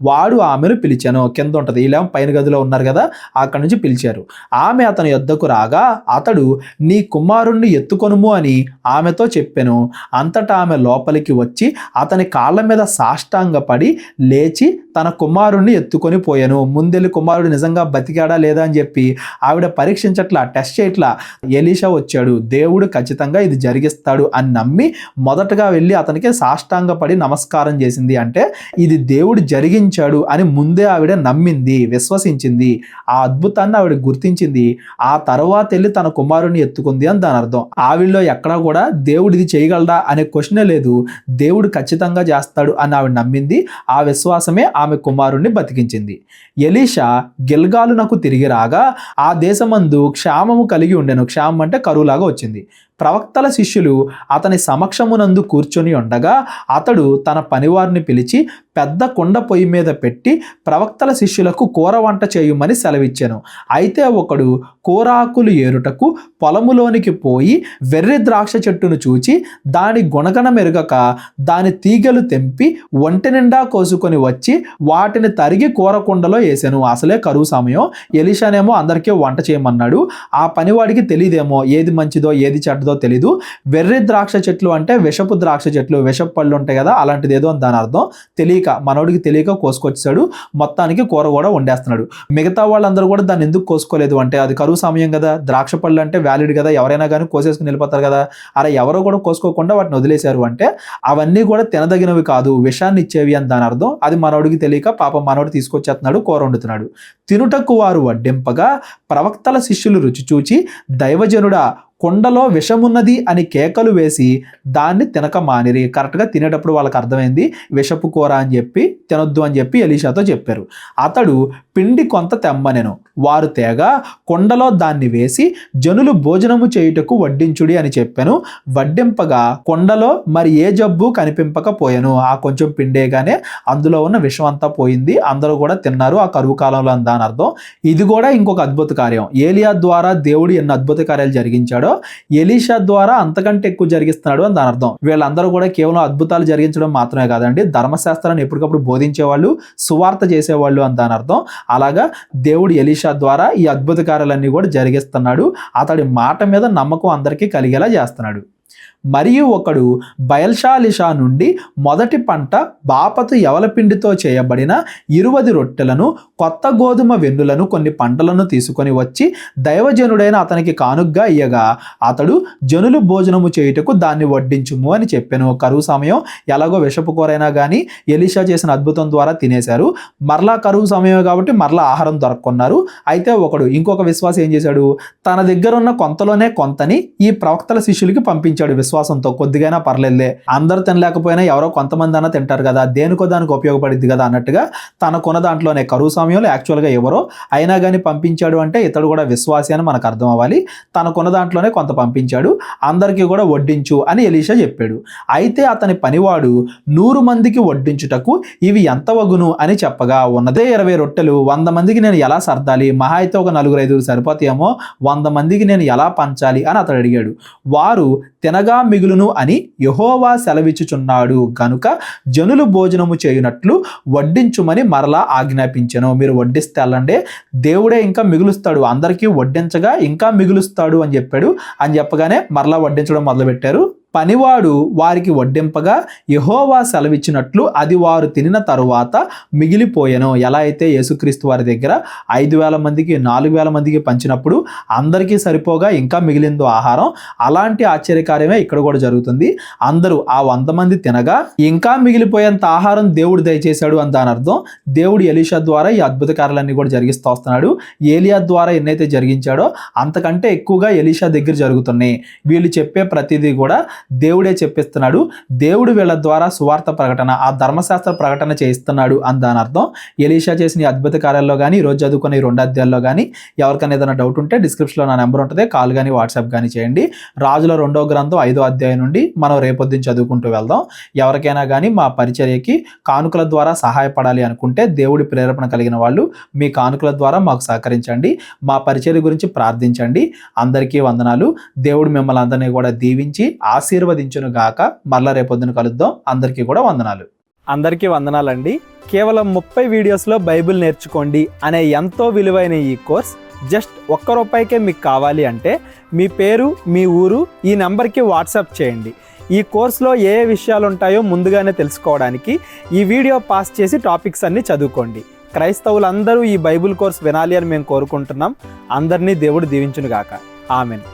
వాడు ఆమెను పిలిచాను. కింద ఉంటుంది, ఇలా పైన గదిలో ఉన్నారు కదా, అక్కడి నుంచి పిలిచారు. ఆమె అతని యొద్దకు రాగా అతడు నీ కుమారుణ్ణి ఎత్తుకొనుము అని ఆమెతో చెప్పెను. అంతటా ఆమె లోపలికి వచ్చి అతని కాళ్ళ మీద సాష్టాంగపడి లేచి తన కుమారుణ్ణి ఎత్తుకొని పోయాను. ముందెళ్ళి కుమారుడు నిజంగా బతికాడా లేదా అని చెప్పి ఆవిడ పరీక్షించట్లా, టెస్ట్ చేయట్లా. ఎలీషా వచ్చాడు, దేవుడు ఖచ్చితంగా ఇది జరిగిస్తాడు అని నమ్మి మొదటగా వెళ్ళి అతనికి సాష్టాంగపడి నమస్కారం చేసింది. అంటే ఇది దేవుడు జరిగించాడు అని ముందే ఆవిడ నమ్మింది, విశ్వసించింది, ఆ అద్భుతాన్ని ఆవిడ గుర్తించింది. ఆ తర్వాత వెళ్ళి తన కుమారుని ఎత్తుకుంది అని దాని అర్థం. ఆవిడలో ఎక్కడా కూడా దేవుడు ఇది చేయగలడా అనే క్వశ్చనే లేదు, దేవుడు ఖచ్చితంగా చేస్తాడు అని ఆవిడ నమ్మింది. ఆ విశ్వాసమే ఆమె కుమారుణ్ణి బతికించింది. ఎలీషా గిల్గాలునకు తిరిగి రాగా ఆ దేశమందు క్షామము కలిగి ఉండెను. క్షామం అంటే కరువులాగా వచ్చింది. ప్రవక్తల శిష్యులు అతని సమక్షమునందు కూర్చొని ఉండగా అతడు తన పనివారిని పిలిచి పెద్ద కుండ పొయ్యి మీద పెట్టి ప్రవక్తల శిష్యులకు కూర వంట చేయుమని సెలవిచ్చాను. అయితే ఒకడు కూరాకులు ఏరుటకు పొలములోనికి పోయి వెర్రి ద్రాక్ష చెట్టును చూచి దాని గుణగణ మెరుగక దాని తీగలు తెంపి ఒంటి నిండా కోసుకొని వచ్చి వాటిని తరిగి కూర కుండలో వేసాను. అసలే కరువు సమయం, ఎలీషానేమో అందరికీ వంట చేయమన్నాడు. ఆ పనివాడికి తెలియదేమో ఏది మంచిదో ఏది చెడ్డదో తెలీదు. వెర్రి ద్రాక్ష చెట్లు అంటే విషపు ద్రాక్ష చెట్లు, విషపు పళ్ళు ఉంటాయి కదా, అలాంటిది ఏదో అని దాని అర్థం. తెలియక, మనోడికి తెలియక కోసుకొచ్చాడు. మొత్తానికి కూర కూడా వండేస్తున్నాడు. మిగతా వాళ్ళందరూ కూడా దాన్ని ఎందుకు కోసుకోలేదు అంటే అది కరువు సమయం కదా, ద్రాక్ష పళ్ళు అంటే వ్యాలిడ్ కదా, ఎవరైనా కానీ కోసేసుకుని వెళ్ళిపోతారు కదా. అలా ఎవరో కూడా కోసుకోకుండా వాటిని వదిలేశారు అంటే అవన్నీ కూడా తినదగినవి కాదు, విషాన్ని ఇచ్చేవి అని దాని అర్థం. అది మనోడికి తెలియక పాపం మనోడు తీసుకొచ్చేస్తున్నాడు, కూర వండుతున్నాడు. తినుటకు వారు వడ్డింపగా ప్రవక్తల శిష్యులు రుచి చూచి దైవజనుడా కుండలో విషమున్నది అని కేకలు వేసి దాన్ని తినక మానిరి. కరెక్ట్గా తినేటప్పుడు వాళ్ళకి అర్థమైంది విషపు కూర అని చెప్పి తినొద్దు అని చెప్పి ఎలీషాతో చెప్పారు. అతడు పిండి కొంత తెమ్మనెను. వారు తేగా కుండలో దాన్ని వేసి జనులు భోజనము చేయుటకు వడ్డించుడి అని చెప్పాను. వడ్డింపగా కుండలో మరి ఏ జబ్బు కనిపింపకపోయాను. ఆ కొంచెం పిండేగానే అందులో ఉన్న విషం అంతా పోయింది, అందరూ కూడా తిన్నారు ఆ కరువు కాలంలో అని దాని అర్థం. ఇది కూడా ఇంకొక అద్భుత కార్యం. ఏలియా ద్వారా దేవుడు ఎన్ని అద్భుత కార్యాలు జరిగించాడో ఎలీషా ద్వారా అంతకంటే ఎక్కువ జరిగిస్తున్నాడు అని దాని అర్థం. వీళ్ళందరూ కూడా కేవలం అద్భుతాలు జరిగించడం మాత్రమే కాదండి, ధర్మశాస్త్రాన్ని ఎప్పటికప్పుడు బోధించేవాళ్ళు, సువార్త చేసేవాళ్ళు అని దాని అర్థం. అలాగా దేవుడు ఎలీషా ద్వారా ఈ అద్భుత కార్యాలన్నీ కూడా జరిగిస్తున్నాడు. అతడి మాట మీద నమ్మకం అందరికీ కలిగేలా చేస్తున్నాడు. మరియు ఒకడు బయల్షాలిషా నుండి మొదటి పంట బాపతు యవలపిండితో చేయబడిన 20 రొట్టెలను కొత్త గోధుమ వెన్నులను కొన్ని పంటలను తీసుకొని వచ్చి దైవజనుడైన అతనికి కానుగ్గా ఇయ్యగా అతడు జనులు భోజనము చేయుటకు దాన్ని వడ్డించుము అని చెప్పాను. కరువు సమయం, ఎలాగో విషపు కూరైనా కానీ ఎలీషా చేసిన అద్భుతం ద్వారా తినేశారు. మరలా కరువు సమయమే కాబట్టి మరలా ఆహారం దొరక్కున్నారు. అయితే ఇంకొక విశ్వాసం ఏం చేశాడు, తన దగ్గర ఉన్న కొంతలోనే కొంతని ఈ ప్రవక్తల శిష్యులకి పంపించాడు. విశ్వాసంతో కొద్దిగైనా పర్లేదులే, అందరూ తినలేకపోయినా ఎవరో కొంతమంది అన్నా తింటారు కదా, దేనికో దానికి ఉపయోగపడిద్ది కదా అన్నట్టుగా తనకున్న దాంట్లోనే కరువు సమయంలో యాక్చువల్గా ఎవరో అయినా కానీ పంపించాడు అంటే ఇతడు కూడా విశ్వాసి అని మనకు అర్థం అవ్వాలి. తనకున్న దాంట్లోనే కొంత పంపించాడు, అందరికీ కూడా వడ్డించు అని ఎలీషా చెప్పాడు. అయితే అతని పనివాడు 100 మందికి వడ్డించుటకు ఇవి ఎంత వగును అని చెప్పగా, ఉన్నదే 20 రొట్టెలు, 100 మందికి నేను ఎలా సర్దాలి, మహా అయితే ఒక 4-5 సరిపోతాయేమో, 100 మందికి నేను ఎలా పంచాలి అని అతడు అడిగాడు. వారు తినగా మిగులును అని యెహోవా సెలవిచ్చుచున్నాడు గనుక జనులు భోజనము చేయునట్లు వడ్డించుమని మరలా ఆజ్ఞాపించెను. మీరు వడ్డిస్తే వెళ్ళండి, దేవుడే ఇంకా మిగులుస్తాడు, అందరికీ వడ్డించగా ఇంకా మిగులుస్తాడు అని చెప్పాడు. అని చెప్పగానే మరలా వడ్డించడం మొదలుపెట్టారు. పనివాడు వారికి వడ్డింపగా యెహోవా సెలవిచ్చినట్లు అది వారు తినిన తరువాత మిగిలిపోయెను. ఎలా అయితే యేసుక్రీస్తు వారి దగ్గర 5,000 మందికి 4,000 మందికి పంచినప్పుడు అందరికీ సరిపోగా ఇంకా మిగిలిందో ఆహారం, అలాంటి ఆశ్చర్యకార్యమే ఇక్కడ కూడా జరుగుతుంది. అందరూ ఆ 100 మంది తినగా ఇంకా మిగిలిపోయేంత ఆహారం దేవుడు దయచేశాడు అని దాని అర్థం. దేవుడు ఎలీషా ద్వారా ఈ అద్భుత కార్యాలన్నీ కూడా జరిగిస్తూ వస్తున్నాడు. ఏలియా ద్వారా ఎన్నైతే జరిగించాడో అంతకంటే ఎక్కువగా ఎలీషా దగ్గర జరుగుతున్నాయి. వీళ్ళు చెప్పే ప్రతిదీ కూడా దేవుడే చెప్పిస్తున్నాడు. దేవుడు వీళ్ళ ద్వారా సువార్త ప్రకటన, ఆ ధర్మశాస్త్ర ప్రకటన చేయిస్తున్నాడు అని దాని అర్థం. ఎలీషా చేసిన అద్భుత కార్యాల్లో కానీ, ఈరోజు చదువుకున్న ఈ 2 అధ్యాయాల్లో కానీ ఎవరికైనా ఏదైనా డౌట్ ఉంటే డిస్క్రిప్షన్లో నా నెంబర్ ఉంటుంది, కాల్ కానీ వాట్సాప్ కానీ చేయండి. రాజుల 2వ గ్రంథం 5వ అధ్యాయం నుండి మనం రేపొద్దున చదువుకుంటూ వెళ్దాం. ఎవరికైనా కానీ మా పరిచర్యకి కానుకల ద్వారా సహాయపడాలి అనుకుంటే, దేవుడి ప్రేరేపణ కలిగిన వాళ్ళు మీ కానుకల ద్వారా మాకు సహకరించండి. మా పరిచర్య గురించి ప్రార్థించండి. అందరికీ వందనాలు. దేవుడు మిమ్మల్ని అందరినీ కూడా దీవించి ఆశీర్వదించును గాక. మరలా రేపొద్దున కలుద్దాం. అందరికీ కూడా వందనాలు. అందరికీ వందనాలండి. కేవలం 30 వీడియోస్లో బైబిల్ నేర్చుకోండి అనే ఎంతో విలువైన ఈ కోర్స్ జస్ట్ ₹1 మీకు కావాలి అంటే మీ పేరు, మీ ఊరు ఈ నెంబర్కి వాట్సాప్ చేయండి. ఈ కోర్సులో ఏ విషయాలు ఉంటాయో ముందుగానే తెలుసుకోవడానికి ఈ వీడియో పాస్ చేసి టాపిక్స్ అన్నీ చదువుకోండి. క్రైస్తవులందరూ ఈ బైబిల్ కోర్స్ వినాలి అని మేము కోరుకుంటున్నాం. అందరినీ దేవుడు దీవించును గాక. ఆమెన్.